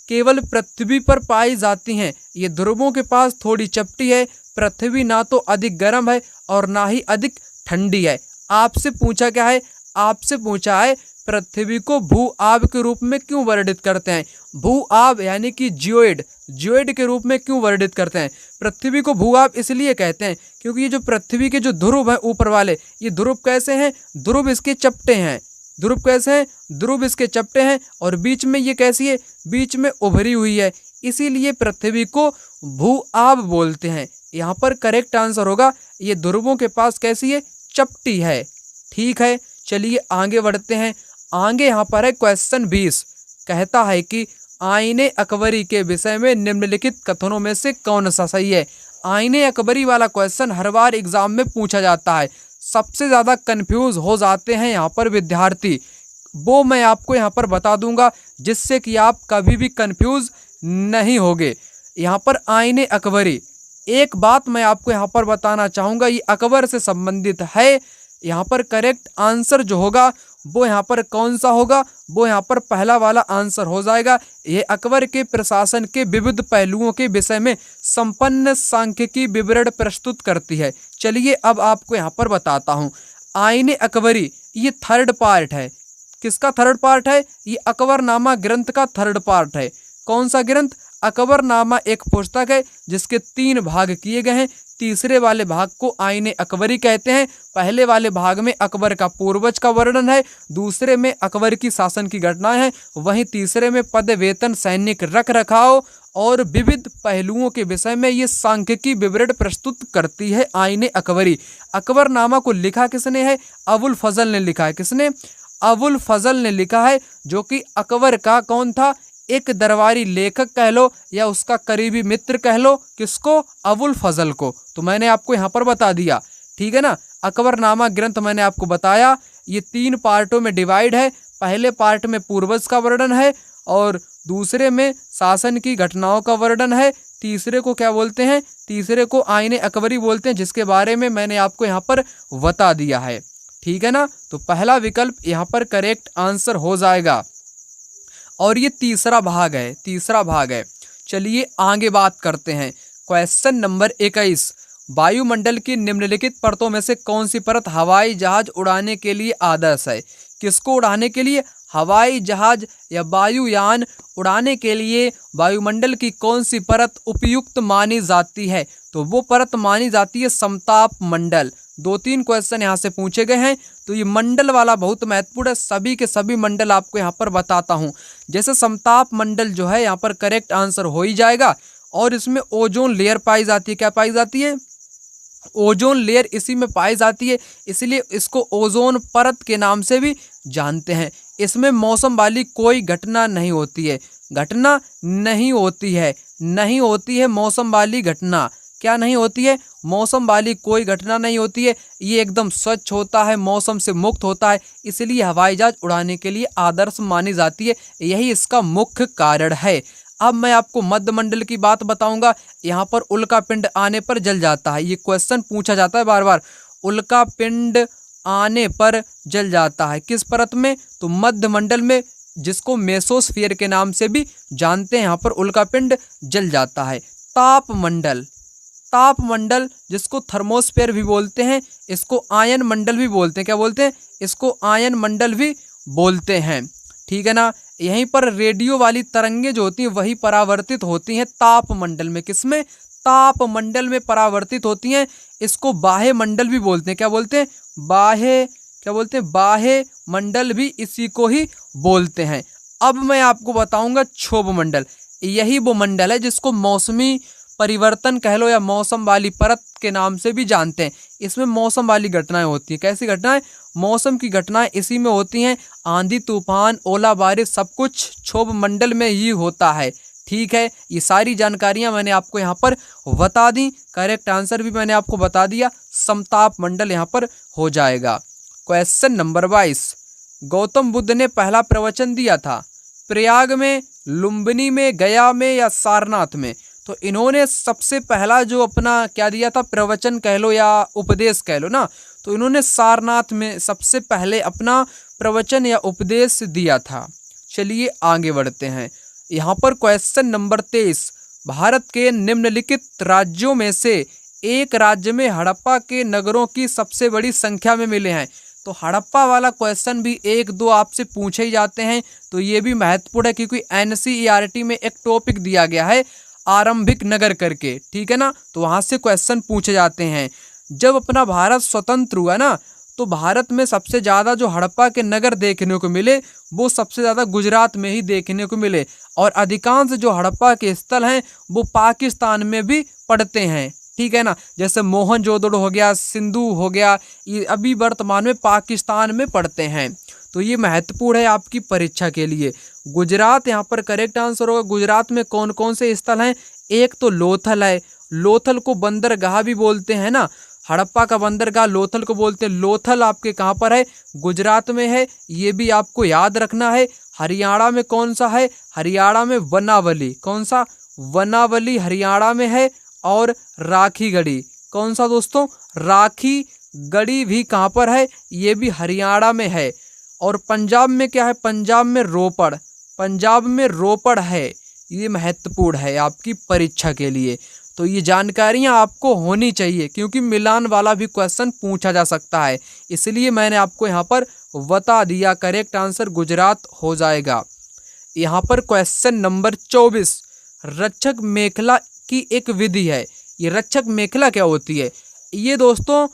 केवल पृथ्वी पर पाई जाती हैं, ये ध्रुवों के पास थोड़ी चपटी है, पृथ्वी ना तो अधिक गर्म है और ना ही अधिक ठंडी है। आपसे पूछा क्या है? आपसे पूछा है पृथ्वी को भू-आव के रूप में क्यों वर्णित करते हैं? भू-आव यानी कि जियोइड, जियोइड के रूप में क्यों वर्णित करते हैं? पृथ्वी को भू-आव इसलिए कहते हैं क्योंकि ये जो पृथ्वी के जो ध्रुव हैं ऊपर वाले, ये ध्रुव कैसे हैं? ध्रुव इसके चपटे हैं। ध्रुव कैसे हैं? ध्रुव इसके चपटे हैं, और बीच में ये कैसी है? बीच में उभरी हुई है, इसीलिए पृथ्वी को भू-आव बोलते हैं। यहाँ पर करेक्ट आंसर होगा, ये ध्रुवों के पास कैसी है? चपटी है। ठीक है, चलिए आगे बढ़ते हैं। आगे यहाँ पर है क्वेश्चन 20। कहता है कि आईने अकबरी के विषय में निम्नलिखित कथनों में से कौन सा सही है? आईने अकबरी वाला क्वेश्चन हर बार एग्जाम में पूछा जाता है। सबसे ज़्यादा कंफ्यूज हो जाते हैं यहाँ पर विद्यार्थी, वो मैं आपको यहाँ पर बता दूंगा, जिससे कि आप कभी भी कंफ्यूज नहीं होगे। यहाँ पर आईने अकबरी, एक बात मैं आपको यहाँ पर बताना चाहूँगा, ये अकबर से संबंधित है। यहाँ पर करेक्ट आंसर जो होगा वो यहाँ पर कौन सा होगा? वो यहाँ पर पहला वाला आंसर हो जाएगा। ये अकबर के प्रशासन के विविध पहलुओं के विषय में संपन्न सांख्यिकी विवरण प्रस्तुत करती है। चलिए अब आपको यहाँ पर बताता हूँ। आईने अकबरी ये थर्ड पार्ट है। किसका थर्ड पार्ट है? ये अकबरनामा ग्रंथ का थर्ड पार्ट है। कौन सा ग्रंथ? अकबरनामा एक पुस्तक है जिसके 3 भाग किए गए हैं। तीसरे वाले भाग को आईने अकबरी कहते हैं। पहले वाले भाग में अकबर का पूर्वज का वर्णन है, दूसरे में अकबर की शासन की घटनाएं हैं, वहीं तीसरे में पद, वेतन, सैनिक रख रखाव और विविध पहलुओं के विषय में ये सांख्यिकी विवरण प्रस्तुत करती है आईने अकबरी। अकबरनामा को लिखा किसने है? अबुल फजल ने लिखा है। किसने? अबुल फजल ने लिखा है, जो कि अकबर का कौन था? एक दरबारी लेखक कह लो या उसका करीबी मित्र कह लो। किसको? अबुल फजल को। तो मैंने आपको यहाँ पर बता दिया, ठीक है ना। अकबरनामा ग्रंथ मैंने आपको बताया, ये 3 पार्टों में डिवाइड है। पहले पार्ट में पूर्वज का वर्णन है और दूसरे में शासन की घटनाओं का वर्णन है। तीसरे को क्या बोलते हैं? तीसरे को आईने अकबरी बोलते हैं, जिसके बारे में मैंने आपको यहाँ पर बता दिया है, ठीक है ना। तो पहला विकल्प यहाँ पर करेक्ट आंसर हो जाएगा। और ये तीसरा भाग है, तीसरा भाग है। चलिए आगे बात करते हैं। Question number 21। वायुमंडल की निम्नलिखित परतों में से कौन सी परत हवाई जहाज उड़ाने के लिए आदर्श है? किसको उड़ाने के लिए? हवाई जहाज या वायुयान उड़ाने के लिए वायुमंडल की कौन सी परत उपयुक्त मानी जाती है? तो वो परत मानी जाती है समताप मंडल। 2-3 क्वेश्चन यहाँ से पूछे गए हैं, तो ये मंडल वाला बहुत महत्वपूर्ण है। सभी के सभी मंडल आपको यहाँ पर बताता हूँ। जैसे समताप मंडल जो है यहाँ पर करेक्ट आंसर हो ही जाएगा। और इसमें ओजोन लेयर पाई जाती है। क्या पाई जाती है? ओजोन लेयर इसी में पाई जाती है, इसलिए इसको ओजोन परत के नाम से भी जानते हैं। इसमें मौसम वाली कोई घटना नहीं होती है। घटना नहीं होती है, नहीं होती है मौसम वाली घटना। क्या नहीं होती है? मौसम वाली कोई घटना नहीं होती है। ये एकदम स्वच्छ होता है, मौसम से मुक्त होता है, इसलिए हवाई जहाज उड़ाने के लिए आदर्श मानी जाती है। यही इसका मुख्य कारण है। अब मैं आपको मध्य मंडल की बात बताऊंगा। यहाँ पर उल्का पिंड आने पर जल जाता है। ये क्वेश्चन पूछा जाता है बार बार। उल्का पिंड आने पर जल जाता है किस परत में? तो मध्य मंडल में, जिसको मेसोस्फीयर के नाम से भी जानते हैं। यहाँ पर उल्का पिंड जल जाता है। ताप मंडल, ताप मंडल जिसको थर्मोस्फीयर भी बोलते हैं, इसको आयन मंडल भी बोलते हैं। क्या बोलते हैं? इसको आयन मंडल भी बोलते हैं। ठीक है ना। यहीं पर रेडियो वाली तरंगे जो होती हैं वही परावर्तित होती हैं ताप मंडल में। किसमें? ताप मंडल में परावर्तित होती हैं। इसको बाह्य मंडल भी बोलते हैं। क्या बोलते हैं? बाह्य, क्या बोलते हैं? बाह्य मंडल भी इसी को ही बोलते हैं। अब मैं आपको बताऊंगा क्षोभ मंडल। यही वो मंडल है जिसको मौसमी परिवर्तन कह लो या मौसम वाली परत के नाम से भी जानते हैं। इसमें मौसम वाली घटनाएं होती हैं। कैसी घटनाएं? मौसम की घटनाएं इसी में होती हैं। आंधी तूफान, ओला बारिश, सब कुछ क्षोभ मंडल में ही होता है। ठीक है, ये सारी जानकारियां मैंने आपको यहाँ पर बता दी। करेक्ट आंसर भी मैंने आपको बता दिया। समताप मंडल यहाँ पर हो जाएगा। क्वेश्चन नंबर 22, गौतम बुद्ध ने पहला प्रवचन दिया था प्रयाग में, लुम्बिनी में, गया में या सारनाथ में? तो इन्होंने सबसे पहला जो अपना क्या दिया था, प्रवचन कह लो या उपदेश कह लो ना, तो इन्होंने सारनाथ में सबसे पहले अपना प्रवचन या उपदेश दिया था। चलिए आगे बढ़ते हैं। यहाँ पर क्वेश्चन नंबर 23, भारत के निम्नलिखित राज्यों में से एक राज्य में हड़प्पा के नगरों की सबसे बड़ी संख्या में मिले हैं। तो हड़प्पा वाला क्वेश्चन भी 1-2 आपसे पूछे ही जाते हैं, तो ये भी महत्वपूर्ण है क्योंकि NCERT में एक टॉपिक दिया गया है आरंभिक नगर करके। ठीक है ना, तो वहाँ से क्वेश्चन पूछे जाते हैं। जब अपना भारत स्वतंत्र हुआ ना, तो भारत में सबसे ज़्यादा जो हड़प्पा के नगर देखने को मिले वो सबसे ज़्यादा गुजरात में ही देखने को मिले। और अधिकांश जो हड़प्पा के स्थल हैं वो पाकिस्तान में भी पड़ते हैं। ठीक है ना, जैसे मोहनजोदड़ो हो गया, सिंधु हो गया, ये अभी वर्तमान में पाकिस्तान में पड़ते हैं। तो ये महत्वपूर्ण है आपकी परीक्षा के लिए। गुजरात यहाँ पर करेक्ट आंसर होगा। गुजरात में कौन कौन से स्थल हैं? एक तो लोथल है, लोथल को बंदरगाह भी बोलते हैं ना, हड़प्पा का बंदरगाह लोथल को बोलते हैं। लोथल आपके कहाँ पर है? गुजरात में है, ये भी आपको याद रखना है। हरियाणा में कौन सा है? हरियाणा में वनावली। कौन सा? वनावली हरियाणा में है। और राखीगढ़ी, कौन सा दोस्तों? राखीगढ़ी भी कहाँ पर है? ये भी हरियाणा में है। और पंजाब में क्या है? पंजाब में रोपड़, पंजाब में रोपड़ है। ये महत्वपूर्ण है आपकी परीक्षा के लिए। तो ये जानकारियां आपको होनी चाहिए क्योंकि मिलान वाला भी क्वेश्चन पूछा जा सकता है, इसलिए मैंने आपको यहाँ पर बता दिया। करेक्ट आंसर गुजरात हो जाएगा। यहाँ पर क्वेश्चन नंबर 24, रक्षक मेखला की एक विधि है। ये रक्षक मेखला क्या होती है? ये दोस्तों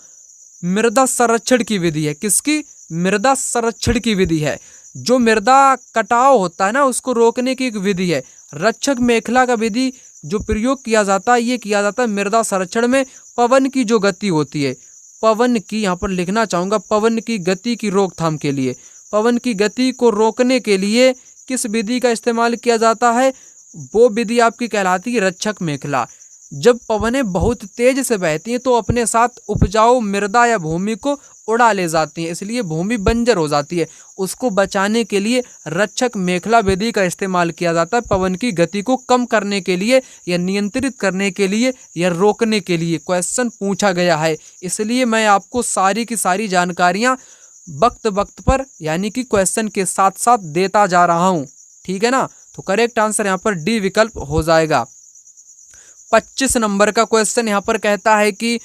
मृदा संरक्षण की विधि है। किसकी? मृदा संरक्षण की विधि है। जो मृदा कटाव होता है ना, उसको रोकने की एक विधि है। रक्षक मेखला का विधि जो प्रयोग किया जाता है, ये किया जाता है मृदा संरक्षण में। पवन की जो गति होती है, पवन की, यहाँ पर लिखना चाहूँगा, पवन की गति की रोकथाम के लिए, पवन की गति को रोकने के लिए किस विधि का इस्तेमाल किया जाता है? वो विधि आपकी कहलाती है रक्षक मेखला। जब पवनें बहुत तेज से बहती हैं तो अपने साथ उपजाऊ मृदा या भूमि को उड़ा ले जाती हैं, इसलिए भूमि बंजर हो जाती है। उसको बचाने के लिए रक्षक मेखला विधि का इस्तेमाल किया जाता है, पवन की गति को कम करने के लिए या नियंत्रित करने के लिए या रोकने के लिए क्वेश्चन पूछा गया है। इसलिए मैं आपको सारी की सारी जानकारियाँ वक्त वक्त पर यानी कि क्वेश्चन के साथ साथ देता जा रहा हूँ। ठीक है ना, तो करेक्ट आंसर यहाँ पर डी विकल्प हो जाएगा। 25 नंबर का क्वेश्चन यहाँ पर कहता है कि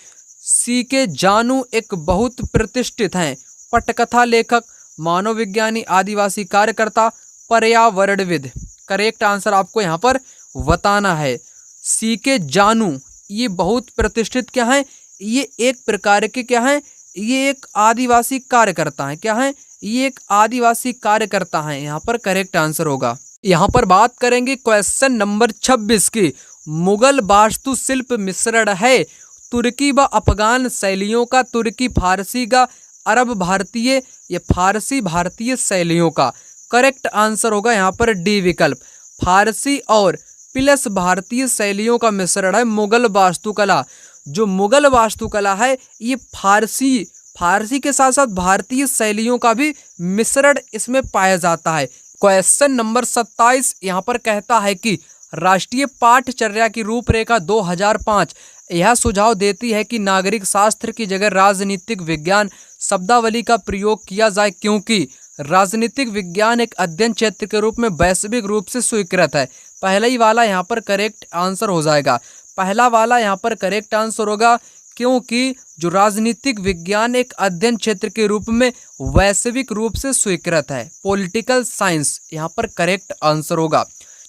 सी के जानू एक बहुत प्रतिष्ठित हैं पटकथा लेखक, मानव विज्ञानी, आदिवासी कार्यकर्ता, पर्यावरणविद। करेक्ट आंसर आपको यहाँ पर बताना है। सी के जानू ये बहुत प्रतिष्ठित क्या है, ये एक प्रकार के क्या है, ये एक आदिवासी कार्यकर्ता है। क्या है, ये एक आदिवासी कार्यकर्ता है। यहाँ पर करेक्ट आंसर होगा। यहाँ पर बात करेंगे क्वेश्चन नंबर 26 की। मुगल वास्तुशिल्प मिश्रण है तुर्की व अफगान शैलियों का, तुर्की फारसी का, अरब भारतीय या फारसी भारतीय शैलियों का। करेक्ट आंसर होगा यहाँ पर डी विकल्प, फारसी और प्लस भारतीय शैलियों का मिश्रण है मुगल वास्तुकला। जो मुगल वास्तुकला है ये फारसी के साथ साथ भारतीय शैलियों का भी मिश्रण इसमें पाया जाता है। क्वेश्चन नंबर 27 यहाँ पर कहता है कि राष्ट्रीय पाठचर्या की रूपरेखा 2005 यह सुझाव देती है कि नागरिक शास्त्र की जगह राजनीतिक विज्ञान शब्दावली का प्रयोग किया जाए, क्योंकि राजनीतिक विज्ञान एक अध्ययन क्षेत्र के रूप में वैश्विक रूप से स्वीकृत है। पहला ही वाला यहाँ पर करेक्ट आंसर हो जाएगा। पहला वाला यहाँ पर करेक्ट आंसर होगा, क्योंकि जो राजनीतिक विज्ञान एक अध्ययन क्षेत्र के रूप में वैश्विक रूप से स्वीकृत है। पॉलिटिकल साइंस यहाँ पर करेक्ट आंसर होगा।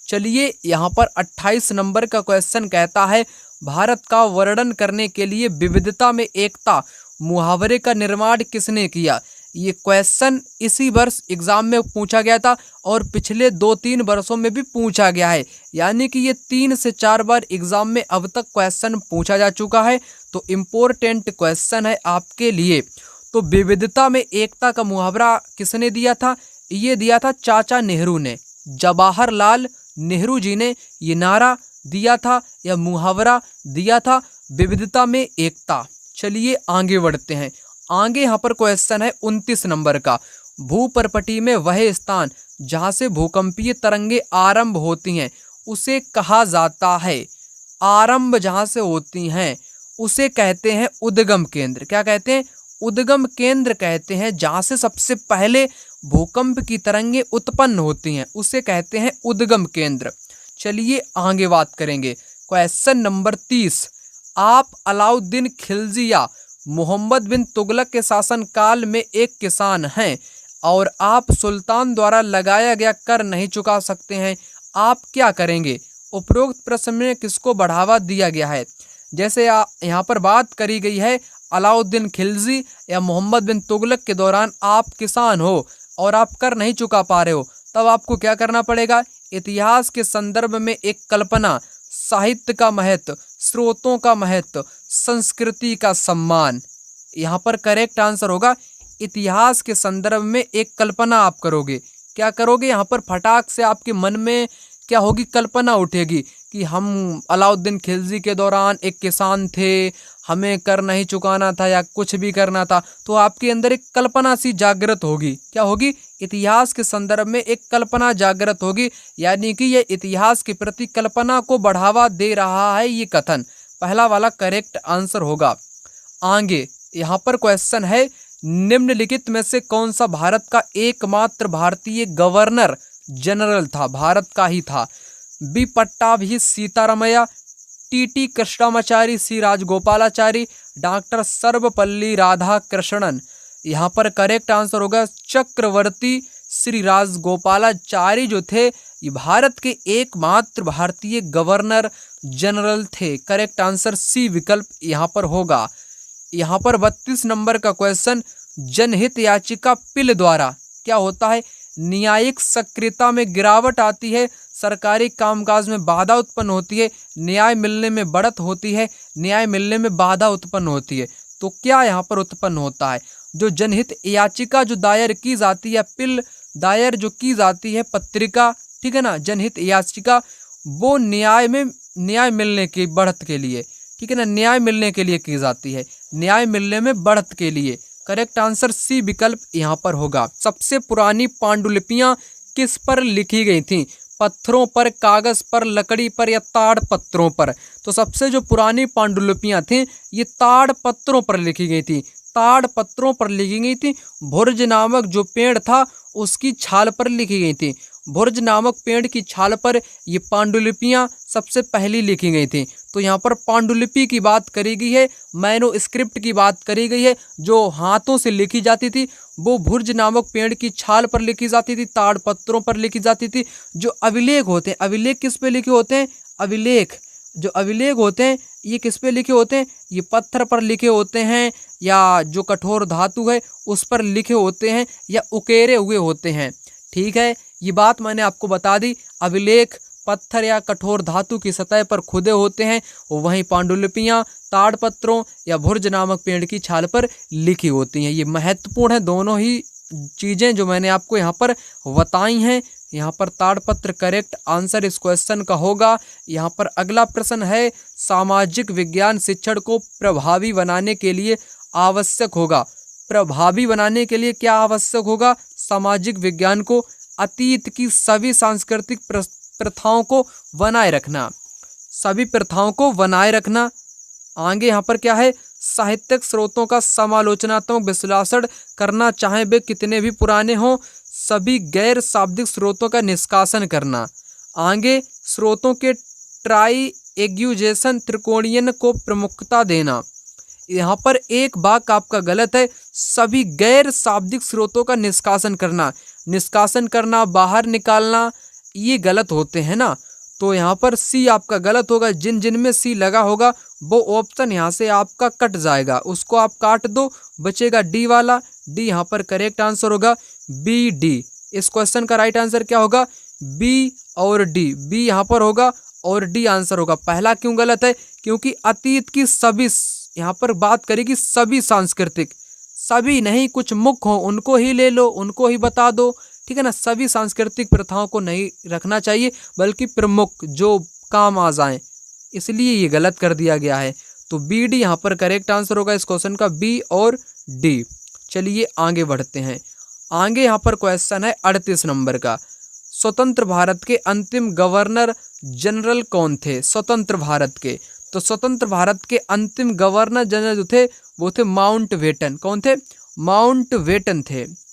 चलिए यहाँ पर 28 नंबर का क्वेश्चन कहता है भारत का वर्णन करने के लिए विविधता में एकता मुहावरे का निर्माण किसने किया। ये क्वेश्चन इसी वर्ष एग्जाम में पूछा गया था और पिछले 2-3 वर्षों में भी पूछा गया है, यानी कि ये 3 से 4 बार एग्जाम में अब तक क्वेश्चन पूछा जा चुका है। तो इम्पोर्टेंट क्वेश्चन है आपके लिए। तो विविधता में एकता का मुहावरा किसने दिया था, ये दिया था चाचा नेहरू ने। जवाहरलाल नेहरू जी ने ये नारा दिया था या मुहावरा दिया था, विविधता में एकता। चलिए आगे बढ़ते हैं। आगे यहाँ पर क्वेश्चन है 29 नंबर का। भूपर्पटी में वह स्थान जहाँ से भूकंपीय तरंगे आरंभ होती हैं उसे कहा जाता है। आरंभ जहाँ से होती हैं उसे कहते हैं उद्गम केंद्र। क्या कहते हैं, उद्गम केंद्र कहते हैं। जहाँ से सबसे पहले भूकंप की तरंगे उत्पन्न होती हैं उसे कहते हैं उद्गम केंद्र। चलिए आगे बात करेंगे। Question number 30। आप अलाउद्दीन खिलजी या मोहम्मद बिन तुगलक के शासनकाल में एक किसान हैं और आप सुल्तान द्वारा लगाया गया कर नहीं चुका सकते हैं, आप क्या करेंगे। उपरोक्त प्रश्न में किसको बढ़ावा दिया गया है। जैसे यहाँ पर बात करी गई है अलाउद्दीन खिलजी या मोहम्मद बिन तुगलक के दौरान आप किसान हो और आप कर नहीं चुका पा रहे हो, तब आपको क्या करना पड़ेगा। इतिहास के संदर्भ में एक कल्पना, साहित्य का महत्व, स्रोतों का महत्व, संस्कृति का सम्मान। यहाँ पर करेक्ट आंसर होगा इतिहास के संदर्भ में एक कल्पना आप करोगे। क्या करोगे, यहाँ पर फटाक से आपके मन में क्या होगी, कल्पना उठेगी कि हम अलाउद्दीन खिलजी के दौरान एक किसान थे, हमें कर नहीं चुकाना था या कुछ भी करना था, तो आपके अंदर एक कल्पना सी जागृत होगी। क्या होगी, इतिहास के संदर्भ में एक कल्पना जागृत होगी, यानी कि ये इतिहास के प्रति कल्पना को बढ़ावा दे रहा है ये कथन। पहला वाला करेक्ट आंसर होगा। आगे यहाँ पर क्वेश्चन है निम्नलिखित में से कौन सा भारत का एकमात्र भारतीय गवर्नर जनरल था, भारत का ही था। बी पट्टाभी सीतारामैया, टी कृष्णामाचारी, सी राजगोपालाचारी, डॉक्टर सर्वपल्ली राधाकृष्णन। यहाँ पर करेक्ट आंसर होगा चक्रवर्ती श्री राजगोपालाचारी जो थे ये भारत के एकमात्र भारतीय गवर्नर जनरल थे। करेक्ट आंसर सी विकल्प यहाँ पर होगा। यहाँ पर 32 नंबर का क्वेश्चन जनहित याचिका पिल द्वारा क्या होता है, न्यायिक सक्रियता में गिरावट आती है, सरकारी कामकाज में बाधा उत्पन्न होती है, न्याय मिलने में बढ़त होती है, न्याय मिलने में बाधा उत्पन्न होती है। तो क्या यहाँ पर उत्पन्न होता है, जो जनहित याचिका जो दायर की जाती है, पिल दायर जो की जाती है पत्रिका, ठीक है ना, जनहित याचिका, वो न्याय मिलने की बढ़त के लिए, ठीक है ना, न्याय मिलने के लिए की जाती है, न्याय मिलने में बढ़त के लिए। करेक्ट आंसर सी विकल्प यहाँ पर होगा। सबसे पुरानी पांडुलिपियां किस पर लिखी गई थी, पत्थरों पर, कागज पर, लकड़ी पर या ताड़ पत्रों पर। तो सबसे जो पुरानी पांडुलिपियां थी ये ताड़ पत्रों पर लिखी गई थी, ताड़ पत्रों पर लिखी गई थी। भुर्ज नामक जो पेड़ था उसकी छाल पर लिखी गई थी, भुर्ज नामक पेड़ की छाल पर ये पांडुलिपियां सबसे पहली लिखी गई थी। तो यहाँ पर पांडुलिपि की बात करी गई है, मैनोस्क्रिप्ट की बात करी गई है, जो हाथों से लिखी जाती थी वो भुर्ज नामक पेड़ की छाल पर लिखी जाती थी, ताड़पत्रों पर लिखी जाती थी। जो अभिलेख होते हैं, अभिलेख किस पे लिखे होते हैं? अभिलेख, जो अभिलेख होते हैं ये किस पे लिखे होते हैं? ये पत्थर पर लिखे होते हैं, या जो कठोर धातु है उस पर लिखे होते हैं, या उकेरे हुए होते हैं। ठीक है, ये बात मैंने आपको बता दी। अभिलेख पत्थर या कठोर धातु की सतह पर खुदे होते हैं, वहीं पांडुलिपियां ताड़पत्रों या भुर्ज नामक पेड़ की छाल पर लिखी होती हैं। ये महत्वपूर्ण है, दोनों ही चीज़ें जो मैंने आपको यहाँ पर बताई हैं। यहाँ पर ताड़पत्र करेक्ट आंसर इस क्वेश्चन का होगा। यहाँ पर अगला प्रश्न है, सामाजिक विज्ञान शिक्षण को प्रभावी बनाने के लिए आवश्यक होगा। प्रभावी बनाने के लिए क्या आवश्यक होगा? सामाजिक विज्ञान को अतीत की सभी सांस्कृतिक प्रथाओं को बनाए रखना, सभी प्रथाओं को बनाए रखना। आगे यहाँ पर क्या है? साहित्यिक स्रोतों का समालोचनात्मक विश्लेषण करना, चाहे वे कितने भी पुराने हों। सभी गैर शाब्दिक स्रोतों का निष्कासन करना। आगे स्रोतों के ट्राइएग्यूजेशन त्रिकोणीय को प्रमुखता देना। यहाँ पर एक वाक्य आपका गलत है, सभी गैर शाब्दिक स्रोतों का निष्कासन करना। निष्कासन करना, बाहर निकालना, ये गलत होते हैं ना, तो यहाँ पर सी आपका गलत होगा। जिन जिन में सी लगा होगा वो ऑप्शन यहाँ से आपका कट जाएगा, उसको आप काट दो, बचेगा डी वाला। डी यहाँ पर करेक्ट आंसर होगा, बी डी। इस क्वेश्चन का राइट आंसर क्या होगा? बी और डी। बी यहाँ पर होगा और डी आंसर होगा। पहला क्यों गलत है? क्योंकि अतीत की सभी, यहाँ पर बात करेगी सभी सांस्कृतिक, सभी नहीं, कुछ मुख्य हो उनको ही ले लो, उनको ही बता दो, ठीक है ना। सभी सांस्कृतिक प्रथाओं को नहीं रखना चाहिए, बल्कि प्रमुख जो काम आ जाएं, इसलिए ये गलत कर दिया गया है। तो बी डी यहाँ पर करेक्ट आंसर होगा इस क्वेश्चन का, बी और डी। चलिए आगे बढ़ते हैं। आगे यहाँ पर क्वेश्चन है 38 नंबर का, स्वतंत्र भारत के अंतिम गवर्नर जनरल कौन थे? स्वतंत्र भारत के, तो स्वतंत्र भारत के अंतिम गवर्नर जनरल जो थे वो थे माउंटबेटन। कौन थे? माउंटबेटन थे।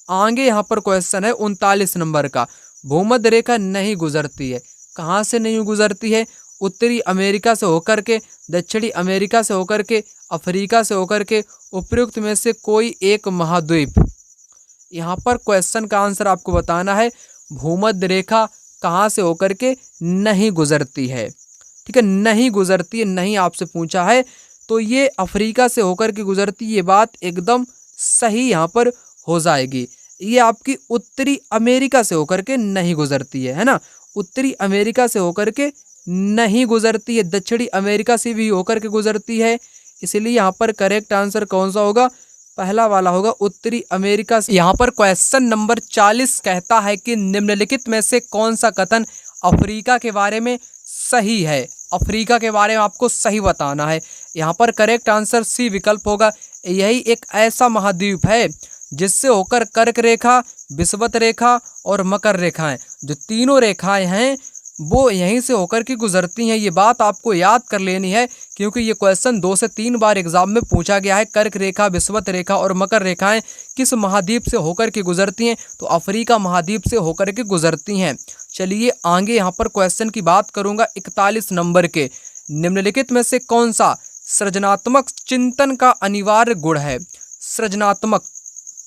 आगे यहाँ पर क्वेश्चन है 39 नंबर का, भूमध्य रेखा नहीं गुजरती है, कहाँ से नहीं गुजरती है? उत्तरी अमेरिका से होकर के, दक्षिणी अमेरिका से होकर के, अफ्रीका से होकर के, उपयुक्त में से कोई एक महाद्वीप। यहाँ पर क्वेश्चन का आंसर आपको बताना है, भूमध्य रेखा कहाँ से होकर के नहीं गुजरती है, ठीक है, नहीं गुजरती है, नहीं आपसे पूछा है, तो ये अफ्रीका से होकर के गुजरती, ये बात एकदम सही यहाँ पर हो जाएगी। ये आपकी उत्तरी अमेरिका से होकर के नहीं गुजरती है ना, उत्तरी अमेरिका से होकर के नहीं गुजरती है, दक्षिणी अमेरिका से भी होकर के गुजरती है, इसलिए यहाँ पर करेक्ट आंसर कौन सा होगा? पहला वाला होगा, उत्तरी अमेरिका से। यहाँ पर क्वेश्चन नंबर 40 कहता है कि निम्नलिखित में से कौन सा कथन अफ्रीका के बारे में सही है? अफ्रीका के बारे में आपको सही बताना है। यहाँ पर करेक्ट आंसर सी विकल्प होगा। यही एक ऐसा महाद्वीप है जिससे होकर कर्क रेखा, विषुवत रेखा और मकर रेखाएं, जो तीनों रेखाएं हैं वो यहीं से होकर के गुजरती हैं। ये बात आपको याद कर लेनी है, क्योंकि ये क्वेश्चन 2 से 3 बार एग्जाम में पूछा गया है। कर्क रेखा, विषुवत रेखा और मकर रेखाएं किस महाद्वीप से होकर के गुजरती हैं? तो अफ्रीका महाद्वीप से होकर के गुजरती हैं। चलिए आगे यहाँ पर क्वेश्चन की बात करूँगा 41 नंबर के, निम्नलिखित में से कौन सा सृजनात्मक चिंतन का अनिवार्य गुण है? सृजनात्मक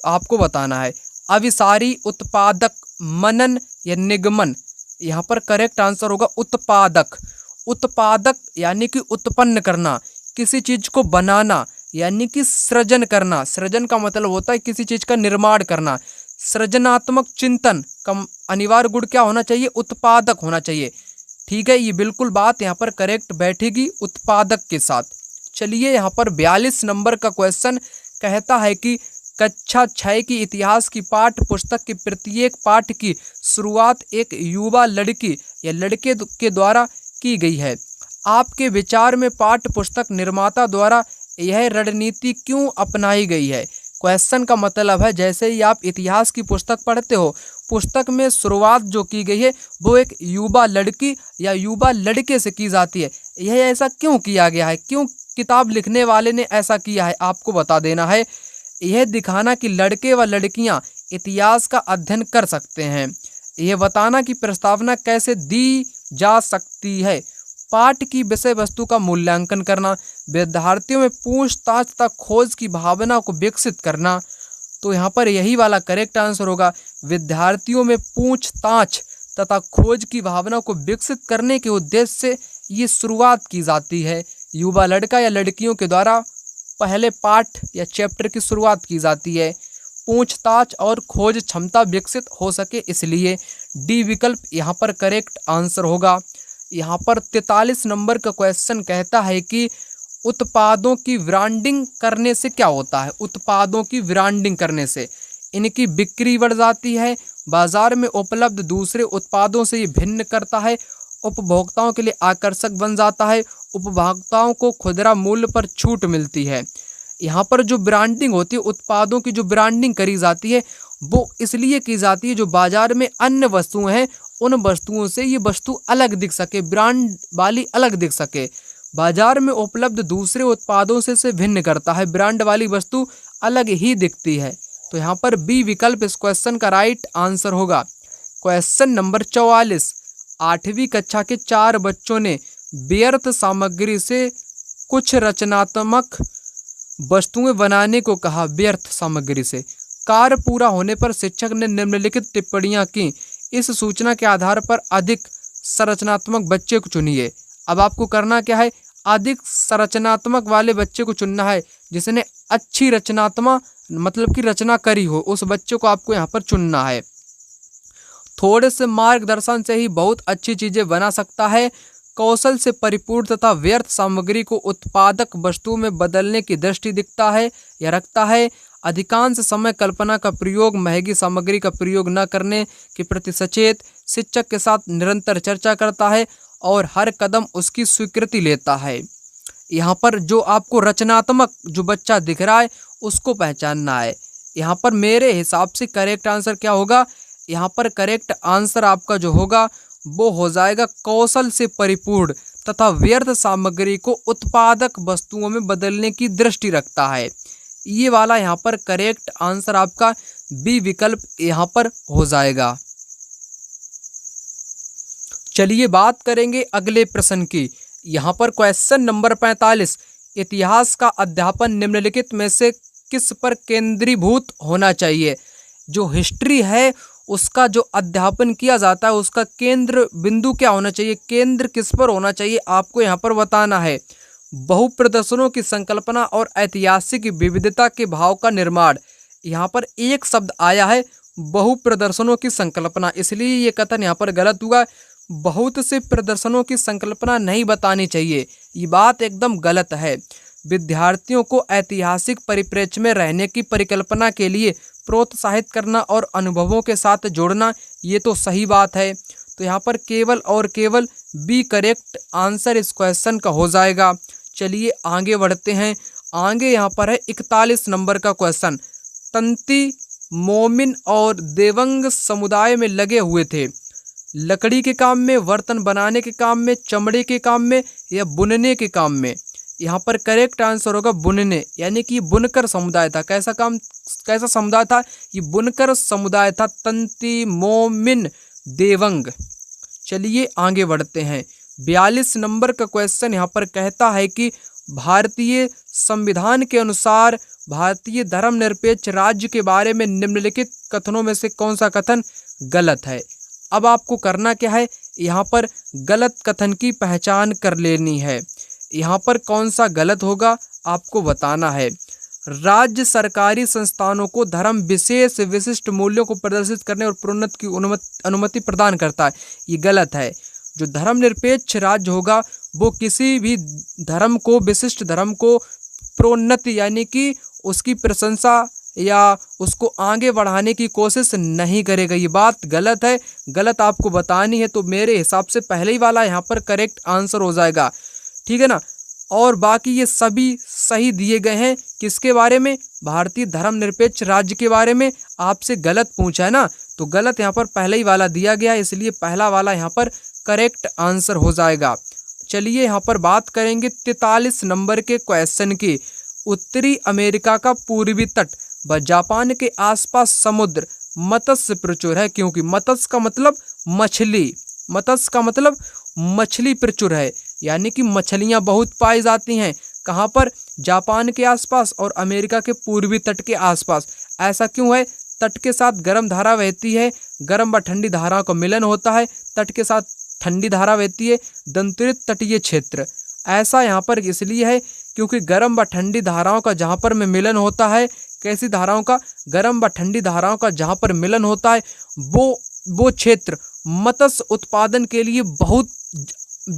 आपको बताना है, अभिसारी, उत्पादक, मनन या निगमन। यहाँ पर करेक्ट आंसर होगा उत्पादक। उत्पादक यानी कि उत्पन्न करना, किसी चीज को बनाना यानी कि सृजन करना। सृजन का मतलब होता है किसी चीज का निर्माण करना। सृजनात्मक चिंतन का अनिवार्य गुण क्या होना चाहिए? उत्पादक होना चाहिए। ठीक है, ये बिल्कुल बात यहाँ पर करेक्ट बैठेगी उत्पादक के साथ। चलिए यहाँ पर 42 नंबर का क्वेश्चन कहता है कि कक्षा 6 की इतिहास की पाठ्य पुस्तक के प्रत्येक पाठ की शुरुआत एक युवा लड़की या लड़के के द्वारा की गई है। आपके विचार में पाठ्य पुस्तक निर्माता द्वारा यह रणनीति क्यों अपनाई गई है? क्वेश्चन का मतलब है, जैसे ही आप इतिहास की पुस्तक पढ़ते हो, पुस्तक में शुरुआत जो की गई है वो एक युवा लड़की या युवा लड़के से की जाती है। यह ऐसा क्यों किया गया है? क्यों किताब लिखने वाले ने ऐसा किया है? आपको बता देना है। यह दिखाना कि लड़के व लड़कियां इतिहास का अध्ययन कर सकते हैं। यह बताना कि प्रस्तावना कैसे दी जा सकती है। पाठ की विषय वस्तु का मूल्यांकन करना, विद्यार्थियों में पूछताछ तथा खोज की भावना को विकसित करना। तो यहाँ पर यही वाला करेक्ट आंसर होगा। विद्यार्थियों में पूछताछ तथा खोज की भावना को विकसित करने के उद्देश्य से ये शुरुआत की जाती है। युवा लड़का या लड़कियों के द्वारा पहले पाठ या चैप्टर की शुरुआत की जाती है। पूछताछ और खोज क्षमता विकसित हो सके, इसलिए डी विकल्प यहाँ पर करेक्ट आंसर होगा। यहाँ पर 43 नंबर का क्वेश्चन कहता है कि उत्पादों की ब्रांडिंग करने से क्या होता है। उत्पादों की ब्रांडिंग करने से इनकी बिक्री बढ़ जाती है, बाजार में उपलब्ध दूसरे उत्पादों से ये भिन्न करता है, उपभोक्ताओं के लिए आकर्षक बन जाता है, उपभोक्ताओं को खुदरा मूल्य पर छूट मिलती है। यहाँ पर जो ब्रांडिंग होती है, उत्पादों की जो ब्रांडिंग करी जाती है वो इसलिए की जाती है जो बाजार में अन्य वस्तुएं हैं उन वस्तुओं से ये वस्तु अलग दिख सके, ब्रांड वाली अलग दिख सके। बाजार में उपलब्ध दूसरे उत्पादों से भिन्न करता है, ब्रांड वाली वस्तु अलग ही दिखती है। तो यहाँ पर बी विकल्प इस क्वेश्चन का राइट आंसर होगा। क्वेश्चन नंबर 44, 8वीं कक्षा के 4 बच्चों ने व्यर्थ सामग्री से कुछ रचनात्मक वस्तुएं बनाने को कहा। व्यर्थ सामग्री से कार्य पूरा होने पर शिक्षक ने निम्नलिखित टिप्पणियां की। इस सूचना के आधार पर अधिक संरचनात्मक बच्चे को चुनिए। अब आपको करना क्या है, अधिक संरचनात्मक वाले बच्चे को चुनना है, जिसने अच्छी रचनात्मक मतलब की रचना करी हो, उस बच्चे को आपको यहाँ पर चुनना है। थोड़े से मार्गदर्शन से ही बहुत अच्छी चीजें बना सकता है। कौशल से परिपूर्ण तथा व्यर्थ सामग्री को उत्पादक वस्तुओं में बदलने की दृष्टि दिखता है या रखता है। अधिकांश समय कल्पना का प्रयोग, महंगी सामग्री का प्रयोग न करने के प्रति सचेत, शिक्षक के साथ निरंतर चर्चा करता है और हर कदम उसकी स्वीकृति लेता है। यहाँ पर जो आपको रचनात्मक जो बच्चा दिख रहा है उसको पहचानना है। यहाँ पर मेरे हिसाब से करेक्ट आंसर क्या होगा, यहाँ पर करेक्ट आंसर आपका जो होगा वो हो जाएगा कौशल से परिपूर्ण तथा व्यर्थ सामग्री को उत्पादक वस्तुओं में बदलने की दृष्टि रखता है। ये वाला यहाँ पर करेक्ट आंसर आपका बी विकल्प यहाँ पर हो जाएगा। चलिए बात करेंगे अगले प्रश्न की। यहाँ पर क्वेश्चन नंबर 45, इतिहास का अध्यापन निम्नलिखित में से किस पर केंद्रीभूत होना चाहिए। जो हिस्ट्री है उसका जो अध्यापन किया जाता है उसका केंद्र बिंदु क्या होना चाहिए, केंद्र किस पर होना चाहिए, आपको यहाँ पर बताना है। बहुप्रदर्शनों की संकल्पना और ऐतिहासिक विविधता के भाव का निर्माण। यहाँ पर एक शब्द आया है बहुप्रदर्शनों की संकल्पना, इसलिए ये कथन यहाँ पर गलत हुआ। बहुत से प्रदर्शनों की संकल्पना नहीं बतानी चाहिए, ये बात एकदम गलत है। विद्यार्थियों को ऐतिहासिक परिप्रेक्ष्य में रहने की परिकल्पना के लिए प्रोत्साहित करना और अनुभवों के साथ जोड़ना, ये तो सही बात है। तो यहाँ पर केवल और केवल बी करेक्ट आंसर इस क्वेश्चन का हो जाएगा। चलिए आगे बढ़ते हैं। आगे यहाँ पर है 41 नंबर का क्वेश्चन। तंती, मोमिन और देवंग समुदाय में लगे हुए थे। लकड़ी के काम में, बर्तन बनाने के काम में, चमड़े के काम में या बुनने के काम में। यहाँ पर करेक्ट आंसर होगा बुनने, यानी कि बुनकर समुदाय था। कैसा समुदाय था, ये बुनकर समुदाय था। तंती, मोमिन, देवंग। चलिए आगे बढ़ते हैं। 42 नंबर का क्वेश्चन यहाँ पर कहता है कि भारतीय संविधान के अनुसार भारतीय धर्मनिरपेक्ष राज्य के बारे में निम्नलिखित कथनों में से कौन सा कथन गलत है। अब आपको करना क्या है, यहाँ पर गलत कथन की पहचान कर लेनी है। यहाँ पर कौन सा गलत होगा आपको बताना है। राज्य सरकारी संस्थानों को धर्म विशेष विशिष्ट मूल्यों को प्रदर्शित करने और प्रोन्नति की अनुमति प्रदान करता है, ये गलत है। जो धर्मनिरपेक्ष राज्य होगा वो किसी भी धर्म को, विशिष्ट धर्म को प्रोन्नति यानी कि उसकी प्रशंसा या उसको आगे बढ़ाने की कोशिश नहीं करेगा, ये बात गलत है। गलत आपको बतानी है, तो मेरे हिसाब से पहले ही वाला यहाँ पर करेक्ट आंसर हो जाएगा, ठीक है ना। और बाकी ये सभी सही दिए गए हैं। किसके बारे में, भारतीय धर्मनिरपेक्ष राज्य के बारे में आपसे गलत पूछा है ना, तो गलत यहाँ पर पहले ही वाला दिया गया है, इसलिए पहला वाला यहाँ पर करेक्ट आंसर हो जाएगा। चलिए यहाँ पर बात करेंगे 43 नंबर के क्वेश्चन की। उत्तरी अमेरिका का पूर्वी तट व जापान के आसपास समुद्र मत्स्य प्रचुर है, क्योंकि मत्स्य का मतलब मछली, मत्स्य का मतलब मछली प्रचुर है, यानी कि मछलियां बहुत पाई जाती हैं। कहाँ पर? जापान के आसपास और अमेरिका के पूर्वी तट के आसपास। ऐसा क्यों है? तट के साथ गर्म धारा बहती है, गर्म व ठंडी धाराओं का मिलन होता है, तट के साथ ठंडी धारा बहती है, दंतुरित तटीय क्षेत्र। ऐसा यहाँ पर इसलिए है क्योंकि गर्म व ठंडी धाराओं का जहाँ पर में मिलन होता है, कैसी धाराओं का? गर्म व ठंडी धाराओं का जहाँ पर मिलन होता है, वो क्षेत्र मत्स्य उत्पादन के लिए बहुत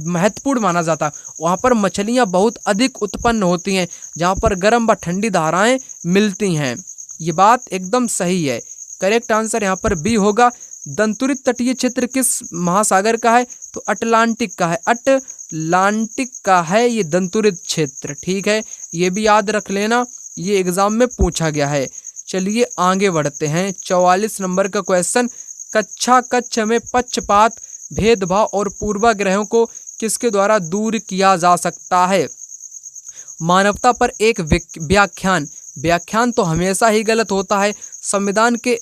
महत्वपूर्ण माना जाता है। वहाँ पर मछलियाँ बहुत अधिक उत्पन्न होती हैं जहाँ पर गर्म व ठंडी धाराएं मिलती हैं। ये बात एकदम सही है। करेक्ट आंसर यहाँ पर बी होगा। दंतुरित तटीय क्षेत्र किस महासागर का है? तो अटलांटिक का है, अटलांटिक का है ये दंतुरित क्षेत्र। ठीक है, ये भी याद रख लेना, ये एग्जाम में पूछा गया है। चलिए आगे बढ़ते हैं। 44 नंबर का क्वेश्चन, कक्षा कक्ष में पक्षपात, भेदभाव और पूर्वाग्रहों को किसके द्वारा दूर किया जा सकता है? मानवता पर एक व्याख्यान। व्याख्यान तो हमेशा ही गलत होता है। संविधान के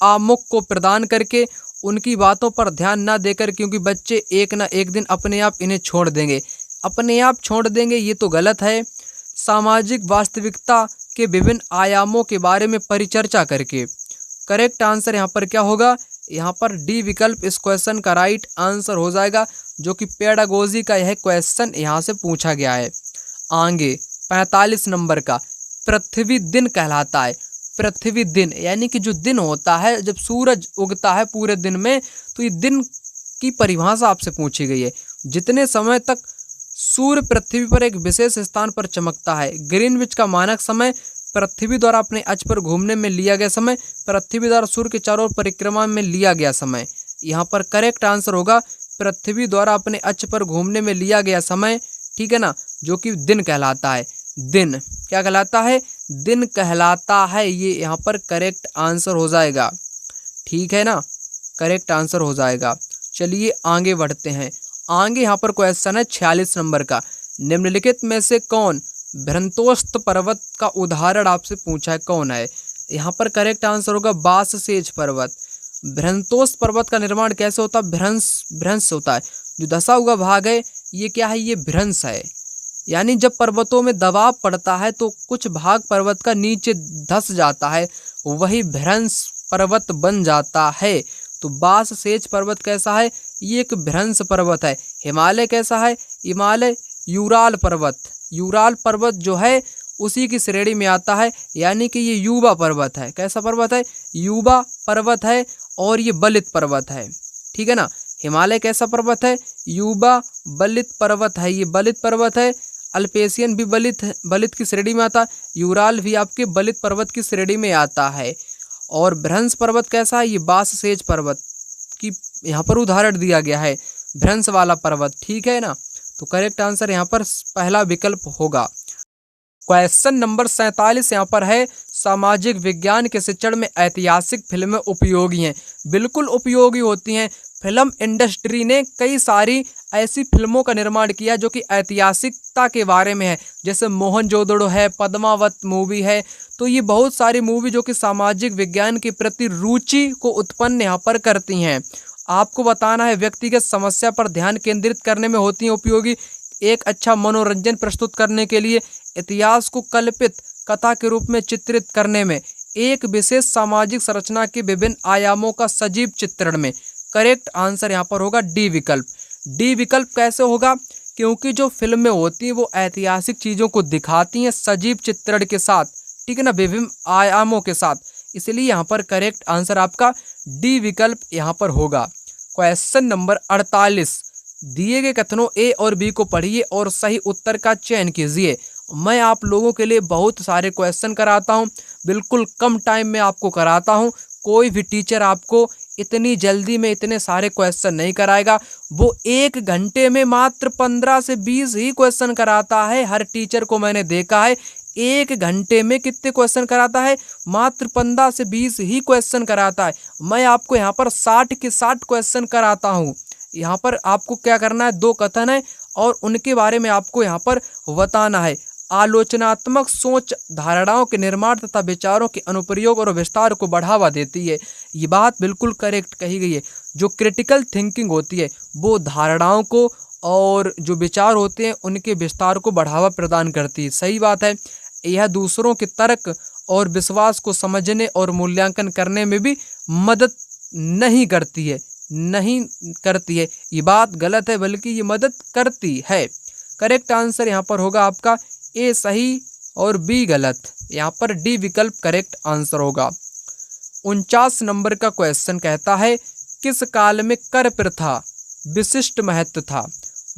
आमुख को प्रदान करके उनकी बातों पर ध्यान न देकर, क्योंकि बच्चे एक न एक दिन अपने आप इन्हें छोड़ देंगे, अपने आप छोड़ देंगे, ये तो गलत है। सामाजिक वास्तविकता के विभिन्न आयामों के बारे में परिचर्चा करके। करेक्ट आंसर यहाँ पर क्या होगा? यहाँ पर डी विकल्प इस क्वेश्चन का राइट आंसर हो जाएगा, जो कि पेडागोजी का यह क्वेश्चन यहाँ से पूछा गया है। आगे 45 नंबर का, पृथ्वी दिन कहलाता है। पृथ्वी दिन यानी कि जो दिन होता है जब सूरज उगता है पूरे दिन में, तो ये दिन की परिभाषा आपसे पूछी गई है। जितने समय तक सूर्य पृथ्वी पर एक विशेष स्थान पर चमकता है। ग्रीनविच का मानक समय पृथ्वी द्वारा अपने अक्ष पर घूमने में लिया गया समय, पृथ्वी द्वारा सूर्य के चारों ओर परिक्रमा में लिया गया समय। यहाँ पर करेक्ट आंसर होगा पृथ्वी द्वारा अपने अक्ष पर घूमने में लिया गया समय। ठीक है ना, जो कि दिन कहलाता है। दिन क्या कहलाता है? दिन कहलाता है। ये यहाँ पर करेक्ट आंसर हो जाएगा। ठीक है ना, करेक्ट आंसर हो जाएगा। चलिए आगे बढ़ते हैं। आगे यहाँ पर क्वेश्चन है 46 नंबर का, निम्नलिखित में से कौन भ्रंतोस्त पर्वत का उदाहरण आपसे पूछा है, कौन है? यहाँ पर करेक्ट आंसर होगा बाससेज पर्वत। भ्रंतोस्त पर्वत का निर्माण कैसे होता है? भ्रंश होता है। जो धसा हुआ भाग है ये क्या है? ये भ्रंश है। यानी जब पर्वतों में दबाव पड़ता है तो कुछ भाग पर्वत का नीचे धस जाता है, वही भ्रंश पर्वत बन जाता है। तो बाससेज पर्वत कैसा है? ये एक भ्रंश पर्वत है। हिमालय कैसा है? हिमालय यूराल पर्वत, यूराल पर्वत जो है उसी की श्रेणी में आता है, यानी कि ये युवा पर्वत है। कैसा पर्वत है? युवा पर्वत है, और ये बलित पर्वत है। ठीक है ना, हिमालय कैसा पर्वत है? युवा बलित पर्वत है, ये बलित पर्वत है। अल्पेशियन भी बलित की श्रेणी में आता है, यूराल भी आपके बलित पर्वत की श्रेणी में आता है। और भ्रंश पर्वत कैसा है? ये बाससेज पर्वत की यहाँ पर उदाहरण दिया गया है, भ्रंश वाला पर्वत। ठीक है ना, तो करेक्ट आंसर यहाँ पर पहला विकल्प होगा। क्वेश्चन नंबर 47 यहाँ पर है, सामाजिक विज्ञान के शिक्षण में ऐतिहासिक फिल्में उपयोगी हैं। बिल्कुल उपयोगी होती हैं। फिल्म इंडस्ट्री ने कई सारी ऐसी फिल्मों का निर्माण किया जो कि ऐतिहासिकता के बारे में है, जैसे मोहनजोदड़ो है, पद्मावत मूवी है। तो ये बहुत सारी मूवी जो कि सामाजिक विज्ञान के प्रति रुचि को उत्पन्न यहाँ पर करती हैं। आपको बताना है व्यक्तिगत समस्या पर ध्यान केंद्रित करने में होती हैं उपयोगी, एक अच्छा मनोरंजन प्रस्तुत करने के लिए, इतिहास को कल्पित कथा के रूप में चित्रित करने में, एक विशेष सामाजिक संरचना के विभिन्न आयामों का सजीव चित्रण में। करेक्ट आंसर यहाँ पर होगा डी विकल्प। डी विकल्प कैसे होगा? क्योंकि जो फिल्में होती हैं वो ऐतिहासिक चीज़ों को दिखाती हैं सजीव चित्रण के साथ, ठीक है ना, विभिन्न आयामों के साथ, इसलिए यहाँ पर करेक्ट आंसर आपका डी विकल्प यहाँ पर होगा। क्वेश्चन नंबर 48, दिए गए कथनों ए और बी को पढ़िए और सही उत्तर का चयन कीजिए। मैं आप लोगों के लिए बहुत सारे क्वेश्चन कराता हूं, बिल्कुल कम टाइम में आपको कराता हूं। कोई भी टीचर आपको इतनी जल्दी में इतने सारे क्वेश्चन नहीं कराएगा। वो 1 घंटे में मात्र 15 से 20 ही क्वेश्चन कराता है। हर टीचर को मैंने देखा है 1 घंटे में कितने क्वेश्चन कराता है? मात्र 15 से 20 ही क्वेश्चन कराता है। मैं आपको यहाँ पर 60 के 60 क्वेश्चन कराता हूँ। यहाँ पर आपको क्या करना है, 2 कथन है और उनके बारे में आपको यहाँ पर बताना है। आलोचनात्मक सोच, धारणाओं के निर्माण तथा विचारों के अनुप्रयोग और विस्तार को बढ़ावा देती है। ये बात बिल्कुल करेक्ट कही गई है। जो क्रिटिकल थिंकिंग होती है वो धारणाओं को और जो विचार होते हैं उनके विस्तार को बढ़ावा प्रदान करती है। सही बात है। यह दूसरों के तर्क और विश्वास को समझने और मूल्यांकन करने में भी मदद नहीं करती है, नहीं करती है। ये बात गलत है, बल्कि ये मदद करती है। करेक्ट आंसर यहाँ पर होगा आपका ए सही और बी गलत। यहाँ पर डी विकल्प करेक्ट आंसर होगा। 49 नंबर का क्वेश्चन कहता है, किस काल में कर प्रथा विशिष्ट महत्व था?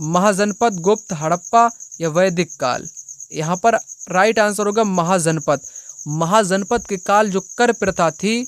महाजनपद, गुप्त, हड़प्पा या वैदिक काल? यहाँ पर राइट आंसर होगा महाजनपद। महाजनपद के काल जो कर प्रथा थी,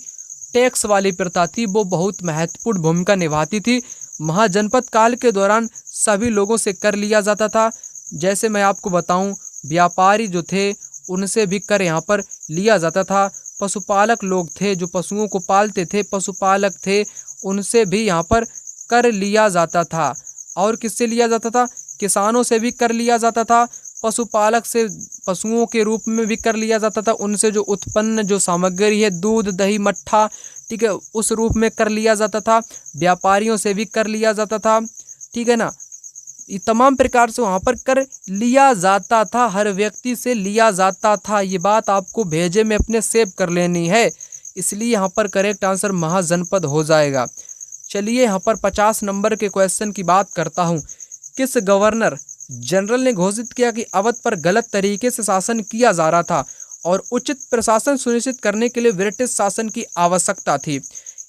टैक्स वाली प्रथा थी, वो बहुत महत्वपूर्ण भूमिका निभाती थी। महाजनपद काल के दौरान सभी लोगों से कर लिया जाता था। जैसे मैं आपको बताऊं, व्यापारी जो थे उनसे भी कर यहाँ पर लिया जाता था। पशुपालक लोग थे जो पशुओं को पालते थे, पशुपालक थे, उनसे भी यहाँ पर कर लिया जाता था। और किससे लिया जाता था? किसानों से भी कर लिया जाता था। पशुपालक से पशुओं के रूप में भी कर लिया जाता था। उनसे जो उत्पन्न जो सामग्री है, दूध, दही, मट्ठा, ठीक है, उस रूप में कर लिया जाता था। व्यापारियों से भी कर लिया जाता था, ठीक है ना। ये तमाम प्रकार से वहाँ पर कर लिया जाता था, हर व्यक्ति से लिया जाता था। ये बात आपको भेजे में अपने सेव कर लेनी है। इसलिए यहाँ पर करेक्ट आंसर महाजनपद हो जाएगा। चलिए यहाँ पर 50 नंबर के क्वेश्चन की बात करता हूँ। किस गवर्नर जनरल ने घोषित किया कि अवध पर गलत तरीके से शासन किया जा रहा था और उचित प्रशासन सुनिश्चित करने के लिए ब्रिटिश शासन की आवश्यकता थी?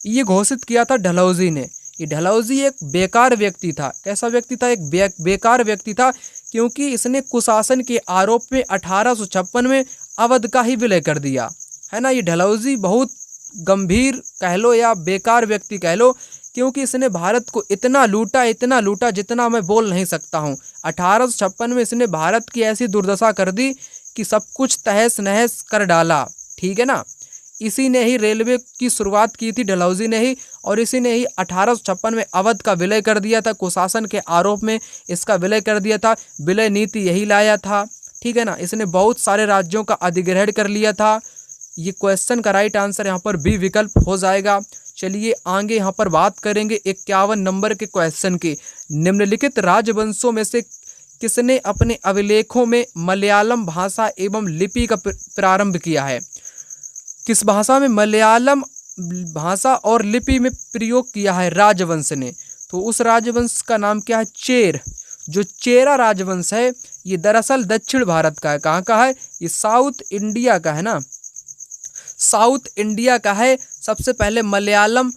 ये घोषित किया था डलहौजी ने। ये डलहौजी एक बेकार व्यक्ति था। कैसा व्यक्ति था? एक बेकार व्यक्ति था, क्योंकि इसने कुशासन के आरोप में 1856 में अवध का ही विलय कर दिया, है ना। ये डलहौजी बहुत गंभीर कह लो या बेकार व्यक्ति कह लो, क्योंकि इसने भारत को इतना लूटा जितना मैं बोल नहीं सकता हूँ। 1856 में इसने भारत की ऐसी दुर्दशा कर दी कि सब कुछ तहस नहस कर डाला, ठीक है ना। इसी ने ही रेलवे की शुरुआत की थी, डलहौजी ने ही, और इसी ने ही 1856 में अवध का विलय कर दिया था। कुशासन के आरोप में इसका विलय कर दिया था। विलय नीति यही लाया था, ठीक है ना। इसने बहुत सारे राज्यों का अधिग्रहण कर लिया था। ये क्वेश्चन का राइट आंसर यहाँ पर बी विकल्प हो जाएगा। चलिए आगे यहाँ पर बात करेंगे 51 नंबर के क्वेश्चन की। निम्नलिखित राजवंशों में से किसने अपने अभिलेखों में मलयालम भाषा एवं लिपि का प्रारंभ किया है? किस भाषा में मलयालम भाषा और लिपि में प्रयोग किया है राजवंश ने? तो उस राजवंश का नाम क्या है? चेर। जो चेरा राजवंश है ये दरअसल दक्षिण भारत का है। कहाँ का है? ये साउथ इंडिया का है ना, साउथ इंडिया का है। सबसे पहले मलयालम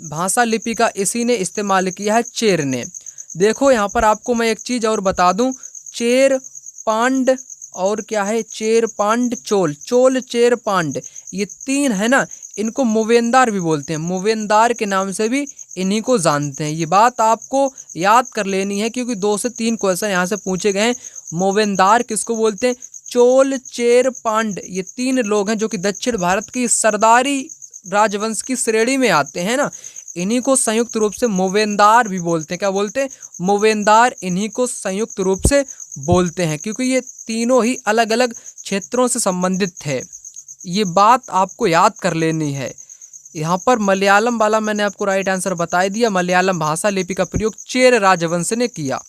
भाषा लिपि का इसी ने इस्तेमाल किया है, चेर ने। देखो यहाँ पर आपको मैं एक चीज़ और बता दूं, चेर, पांड और क्या है, चेर, पांड, चोल, चोल, चेर, पांड, ये तीन है ना, इनको मूवेंदार भी बोलते हैं। मूवेंदार के नाम से भी इन्हीं को जानते हैं। ये बात आपको याद कर लेनी है, क्योंकि 2 से 3 क्वेश्चन यहाँ से पूछे गए हैं। मूवेंदार किसको बोलते हैं? चोल, चेर, पांड, ये 3 लोग हैं जो कि दक्षिण भारत की सरदारी राजवंश की श्रेणी में आते हैं ना। इन्हीं को संयुक्त रूप से मूवेंदार भी बोलते हैं। क्या बोलते हैं? मूवेंदार। इन्हीं को संयुक्त रूप से बोलते हैं, क्योंकि ये तीनों ही अलग अलग क्षेत्रों से संबंधित थे। ये बात आपको याद कर लेनी है। यहाँ पर मलयालम वाला मैंने आपको राइट आंसर बता दिया। मलयालम भाषा लिपि का प्रयोग चेर राजवंश ने किया।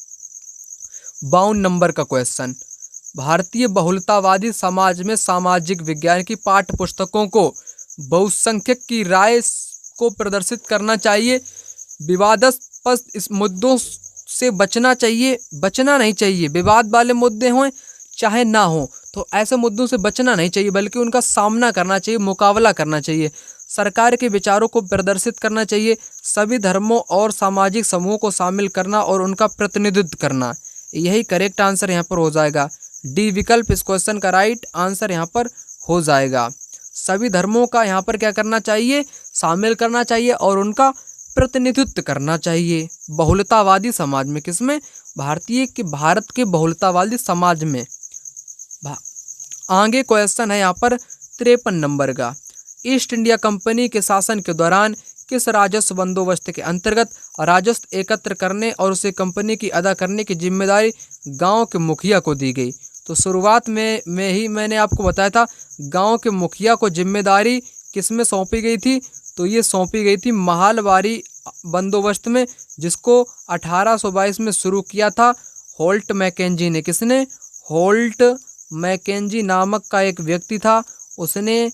52 नंबर का क्वेश्चन। भारतीय बहुलतावादी समाज में सामाजिक विज्ञान की पाठ्य पुस्तकों को बहुसंख्यक की राय को प्रदर्शित करना चाहिए। विवादास्पद इस मुद्दों से बचना चाहिए, बचना नहीं चाहिए। विवाद वाले मुद्दे हों चाहे ना हो, तो ऐसे मुद्दों से बचना नहीं चाहिए, बल्कि उनका सामना करना चाहिए, मुकाबला करना चाहिए। सरकार के विचारों को प्रदर्शित करना चाहिए। सभी धर्मों और सामाजिक समूहों को शामिल करना और उनका प्रतिनिधित्व करना, यही करेक्ट आंसर यहाँ पर हो जाएगा। डी विकल्प इस क्वेश्चन का राइट आंसर यहाँ पर हो जाएगा। सभी धर्मों का यहाँ पर क्या करना चाहिए? शामिल करना चाहिए और उनका प्रतिनिधित्व करना चाहिए बहुलतावादी समाज में। किसमें? भारत के बहुलतावादी समाज में। आगे क्वेश्चन है यहाँ पर 53 नंबर का। ईस्ट इंडिया कंपनी के शासन के दौरान किस राजस्व बंदोबस्त के अंतर्गत राजस्व एकत्र करने और उसे कंपनी की अदा करने की जिम्मेदारी गांव के मुखिया को दी गई? तो शुरुआत में ही मैंने आपको बताया था, गांव के मुखिया को जिम्मेदारी किसमें सौंपी गई थी, तो ये सौंपी गई थी महालवारी बंदोबस्त में, जिसको 1822 में शुरू किया था होल्ट मैकेंजी ने। किसने? होल्ट मैकेंजी नामक का एक व्यक्ति था, उसने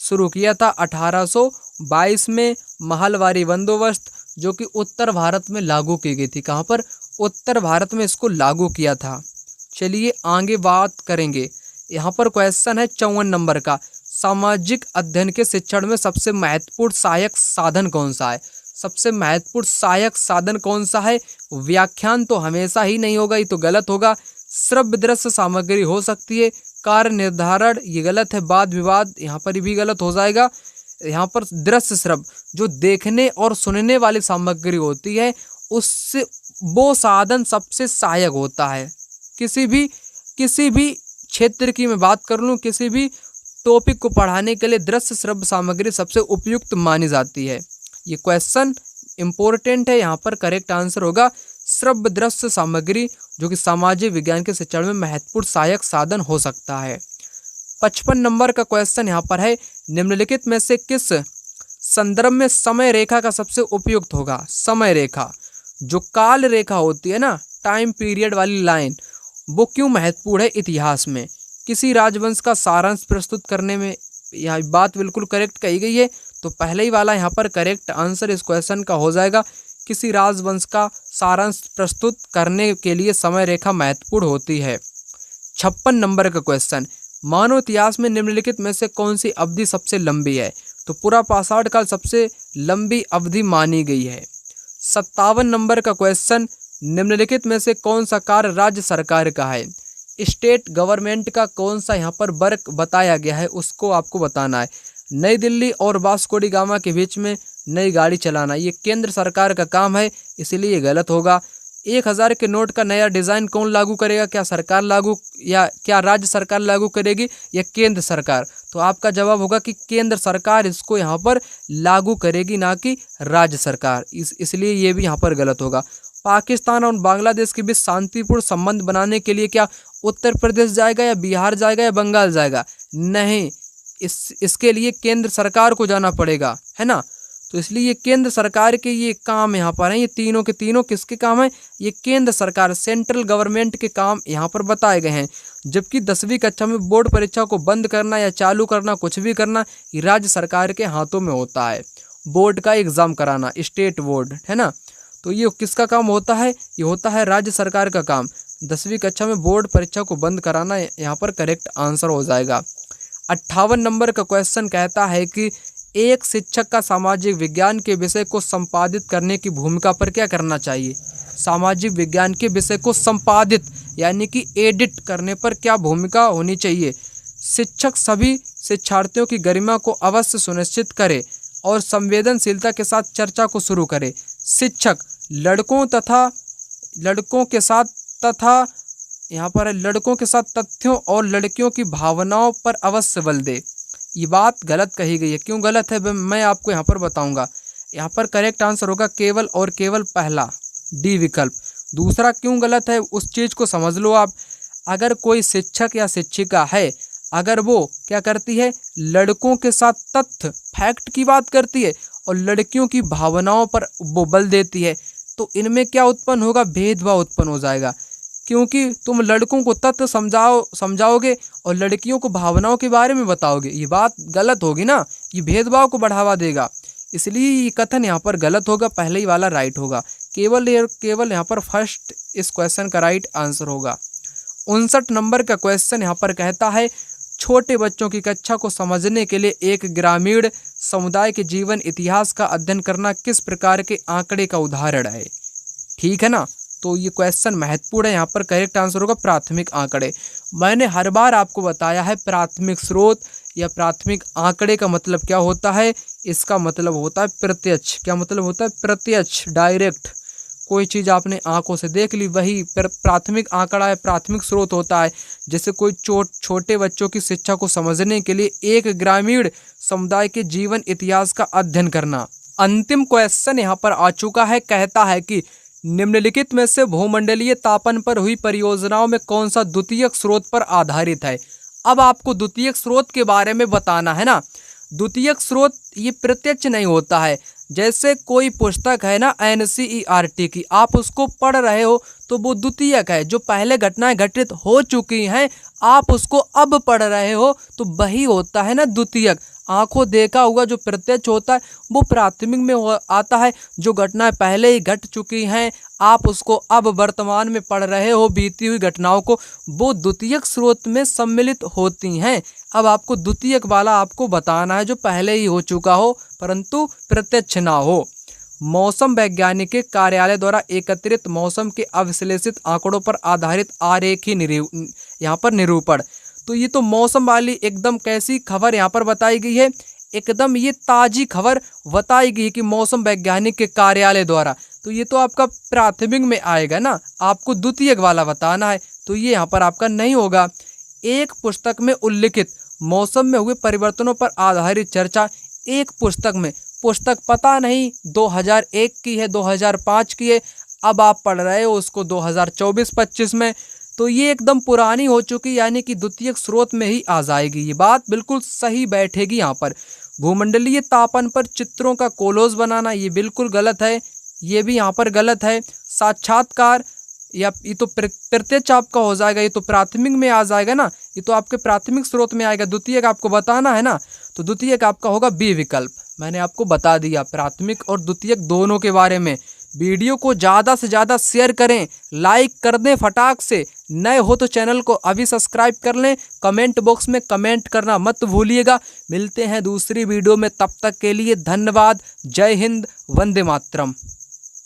शुरू किया था 1822 में महलवारी बंदोबस्त, जो कि उत्तर भारत में लागू की गई थी। कहाँ पर? उत्तर भारत में इसको लागू किया था। चलिए आगे बात करेंगे। यहाँ पर क्वेश्चन है 54 नंबर का, सामाजिक अध्ययन के शिक्षण में सबसे महत्वपूर्ण सहायक साधन कौन सा है? सबसे महत्वपूर्ण सहायक साधन कौन सा है? व्याख्यान तो हमेशा ही नहीं होगा, ये तो गलत होगा। श्रव्य दृश्य सामग्री हो सकती है। कार्य निर्धारण, ये गलत है। वाद विवाद, यहाँ पर भी गलत हो जाएगा। यहाँ पर दृश्य श्रव्य, जो देखने और सुनने वाली सामग्री होती है, उससे वो साधन सबसे सहायक होता है। किसी भी क्षेत्र की मैं बात कर लूँ, किसी भी टॉपिक को पढ़ाने के लिए दृश्य श्रव्य सामग्री सबसे उपयुक्त मानी जाती है। ये क्वेश्चन इम्पोर्टेंट है। यहाँ पर करेक्ट आंसर होगा श्रव्य दृश्य सामग्री, जो कि सामाजिक विज्ञान के शिक्षण में महत्वपूर्ण सहायक साधन हो सकता है। 55 नंबर का क्वेश्चन यहाँ पर है, निम्नलिखित में से किस संदर्भ में समय रेखा का सबसे उपयुक्त होगा? समय रेखा, जो काल रेखा होती है ना, टाइम पीरियड वाली लाइन, वो क्यों महत्वपूर्ण है इतिहास में? किसी राजवंश का सारांश प्रस्तुत करने में, यह बात बिल्कुल करेक्ट कही गई है। तो पहले ही वाला यहाँ पर करेक्ट आंसर इस क्वेश्चन का हो जाएगा। किसी राजवंश का सारांश प्रस्तुत करने के लिए समय रेखा महत्वपूर्ण होती है। 56 नंबर का क्वेश्चन, मानव इतिहास में निम्नलिखित में से कौन सी अवधि सबसे लंबी है? तो पूरा पाषाण काल सबसे लंबी अवधि मानी गई है। 57 नंबर का क्वेश्चन, निम्नलिखित में से कौन सा कार्य राज्य सरकार का है? स्टेट गवर्नमेंट का कौन सा यहाँ पर वर्क बताया गया है, उसको आपको बताना है। नई दिल्ली और वास्को डी गामा के बीच में नई गाड़ी चलाना, ये केंद्र सरकार का काम है, इसलिए ये गलत होगा। 1000 के नोट का नया डिज़ाइन कौन लागू करेगा? क्या सरकार लागू, या क्या राज्य सरकार लागू करेगी, या केंद्र सरकार? तो आपका जवाब होगा कि केंद्र सरकार इसको यहाँ पर लागू करेगी, ना कि राज्य सरकार। इसलिए ये भी यहाँ पर गलत होगा। पाकिस्तान और बांग्लादेश के बीच शांतिपूर्ण संबंध बनाने के लिए क्या उत्तर प्रदेश जाएगा, या बिहार जाएगा, या बंगाल जाएगा? नहीं, इसके लिए केंद्र सरकार को जाना पड़ेगा, है ना। तो इसलिए ये केंद्र सरकार के ये काम यहाँ पर हैं। ये तीनों के तीनों किसके काम हैं? ये केंद्र सरकार, सेंट्रल गवर्नमेंट के काम यहाँ पर बताए गए हैं। जबकि 10वीं कक्षा में बोर्ड परीक्षा को बंद करना या चालू करना, कुछ भी करना, ये राज्य सरकार के हाथों में होता है। बोर्ड का एग्ज़ाम कराना, स्टेट बोर्ड, है ना, तो ये किसका काम होता है? ये होता है राज्य सरकार का काम। 10वीं कक्षा में बोर्ड परीक्षा को बंद कराना यहाँ पर करेक्ट आंसर हो जाएगा। 58 नंबर का क्वेश्चन कहता है कि एक शिक्षक का सामाजिक विज्ञान के विषय को संपादित करने की भूमिका पर क्या करना चाहिए? सामाजिक विज्ञान के विषय को संपादित यानी कि एडिट करने पर क्या भूमिका होनी चाहिए? शिक्षक सभी शिक्षार्थियों की गरिमा को अवश्य सुनिश्चित करे और संवेदनशीलता के साथ चर्चा को शुरू करे। शिक्षक लड़कों के साथ तथ्यों और लड़कियों की भावनाओं पर अवश्य बल दे। ये बात गलत कही गई है। क्यों गलत है मैं आपको यहाँ पर बताऊंगा। यहाँ पर करेक्ट आंसर होगा केवल और केवल पहला, डी विकल्प। दूसरा क्यों गलत है उस चीज़ को समझ लो आप। अगर कोई शिक्षक या शिक्षिका है, अगर वो क्या करती है, लड़कों के साथ तथ्य फैक्ट की बात करती है और लड़कियों की भावनाओं पर वो बल देती है, तो इनमें क्या उत्पन्न होगा? भेदभाव उत्पन्न हो जाएगा। क्योंकि तुम लड़कों को तथ्य समझाओगे और लड़कियों को भावनाओं के बारे में बताओगे, ये बात गलत होगी ना, ये भेदभाव को बढ़ावा देगा। इसलिए ये कथन यहाँ पर गलत होगा, पहले ही वाला राइट होगा। केवल यहाँ पर फर्स्ट इस क्वेश्चन का राइट आंसर होगा। 59 नंबर का क्वेश्चन यहाँ पर कहता है, छोटे बच्चों की कक्षा को समझने के लिए एक ग्रामीण समुदाय के जीवन इतिहास का अध्ययन करना किस प्रकार के आंकड़े का उदाहरण है? ठीक है ना, तो ये क्वेश्चन महत्वपूर्ण है। यहाँ पर करेक्ट आंसर होगा प्राथमिक आंकड़े। मैंने हर बार आपको बताया है प्राथमिक स्रोत या प्राथमिक आंकड़े का मतलब क्या होता है। इसका मतलब होता है प्रत्यक्ष। क्या मतलब होता है? प्रत्यक्ष, डायरेक्ट। कोई चीज़ आपने आंखों से देख ली, वही प्राथमिक आंकड़ा है, प्राथमिक स्रोत होता है। जैसे कोई छोटे बच्चों की शिक्षा को समझने के लिए एक ग्रामीण समुदाय के जीवन इतिहास का अध्ययन करना। अंतिम क्वेश्चन यहाँ पर आ चुका है, कहता है कि निम्नलिखित में से भूमंडलीय तापन पर हुई परियोजनाओं में कौन सा द्वितीयक स्रोत पर आधारित है। अब आपको द्वितीयक स्रोत के बारे में बताना है ना। द्वितीयक स्रोत ये प्रत्यक्ष नहीं होता है। जैसे कोई पुस्तक है ना NCERT की, आप उसको पढ़ रहे हो तो वो द्वितीयक है। जो पहले घटनाएं घटित हो चुकी हैं आप उसको अब पढ़ रहे हो तो वही होता है ना द्वितीयक। आंखों देखा हुआ जो प्रत्यक्ष होता है वो प्राथमिक में आता है। जो घटनाएं पहले ही घट चुकी हैं आप उसको अब वर्तमान में पढ़ रहे हो बीती हुई घटनाओं को, वो द्वितीयक स्रोत में सम्मिलित होती हैं। अब आपको द्वितीयक वाला आपको बताना है जो पहले ही हो चुका हो परंतु प्रत्यक्ष ना हो। मौसम वैज्ञानिक के कार्यालय द्वारा एकत्रित मौसम के अविश्लेषित आंकड़ों पर आधारित आरेखी यहाँ पर निरूपण। तो ये तो मौसम वाली एकदम कैसी खबर यहाँ पर बताई गई है, एकदम ये ताजी खबर बताई गई है कि मौसम वैज्ञानिक के कार्यालय द्वारा। तो ये तो आपका प्राथमिक में आएगा ना, आपको द्वितीयक वाला बताना है तो ये यहाँ पर आपका नहीं होगा। एक पुस्तक में उल्लिखित मौसम में हुए परिवर्तनों पर आधारित चर्चा। एक पुस्तक में, पुस्तक पता नहीं 2001 की है 2005 की है, अब आप पढ़ रहे हो उसको 2024-25 में, तो ये एकदम पुरानी हो चुकी, यानी कि द्वितीयक स्रोत में ही आ जाएगी। ये बात बिल्कुल सही बैठेगी यहाँ पर। भूमंडलीय तापन पर चित्रों का कोलोज बनाना ये बिल्कुल गलत है, ये भी यहाँ पर गलत है। साक्षात्कार या ये तो प्रत्यक्ष आपका हो जाएगा, ये तो प्राथमिक में आ जाएगा ना, ये तो आपके प्राथमिक स्रोत में आएगा। द्वितीयक आपको बताना है ना, तो द्वितीयक आपका होगा बी विकल्प। मैंने आपको बता दिया प्राथमिक और द्वितीयक दोनों के बारे में। वीडियो को ज़्यादा से ज़्यादा शेयर करें, लाइक कर दें फटाक से। नए हो तो चैनल को अभी सब्सक्राइब कर लें। कमेंट बॉक्स में कमेंट करना मत भूलिएगा। मिलते हैं दूसरी वीडियो में, तब तक के लिए धन्यवाद। जय हिंद, वंदे मातरम।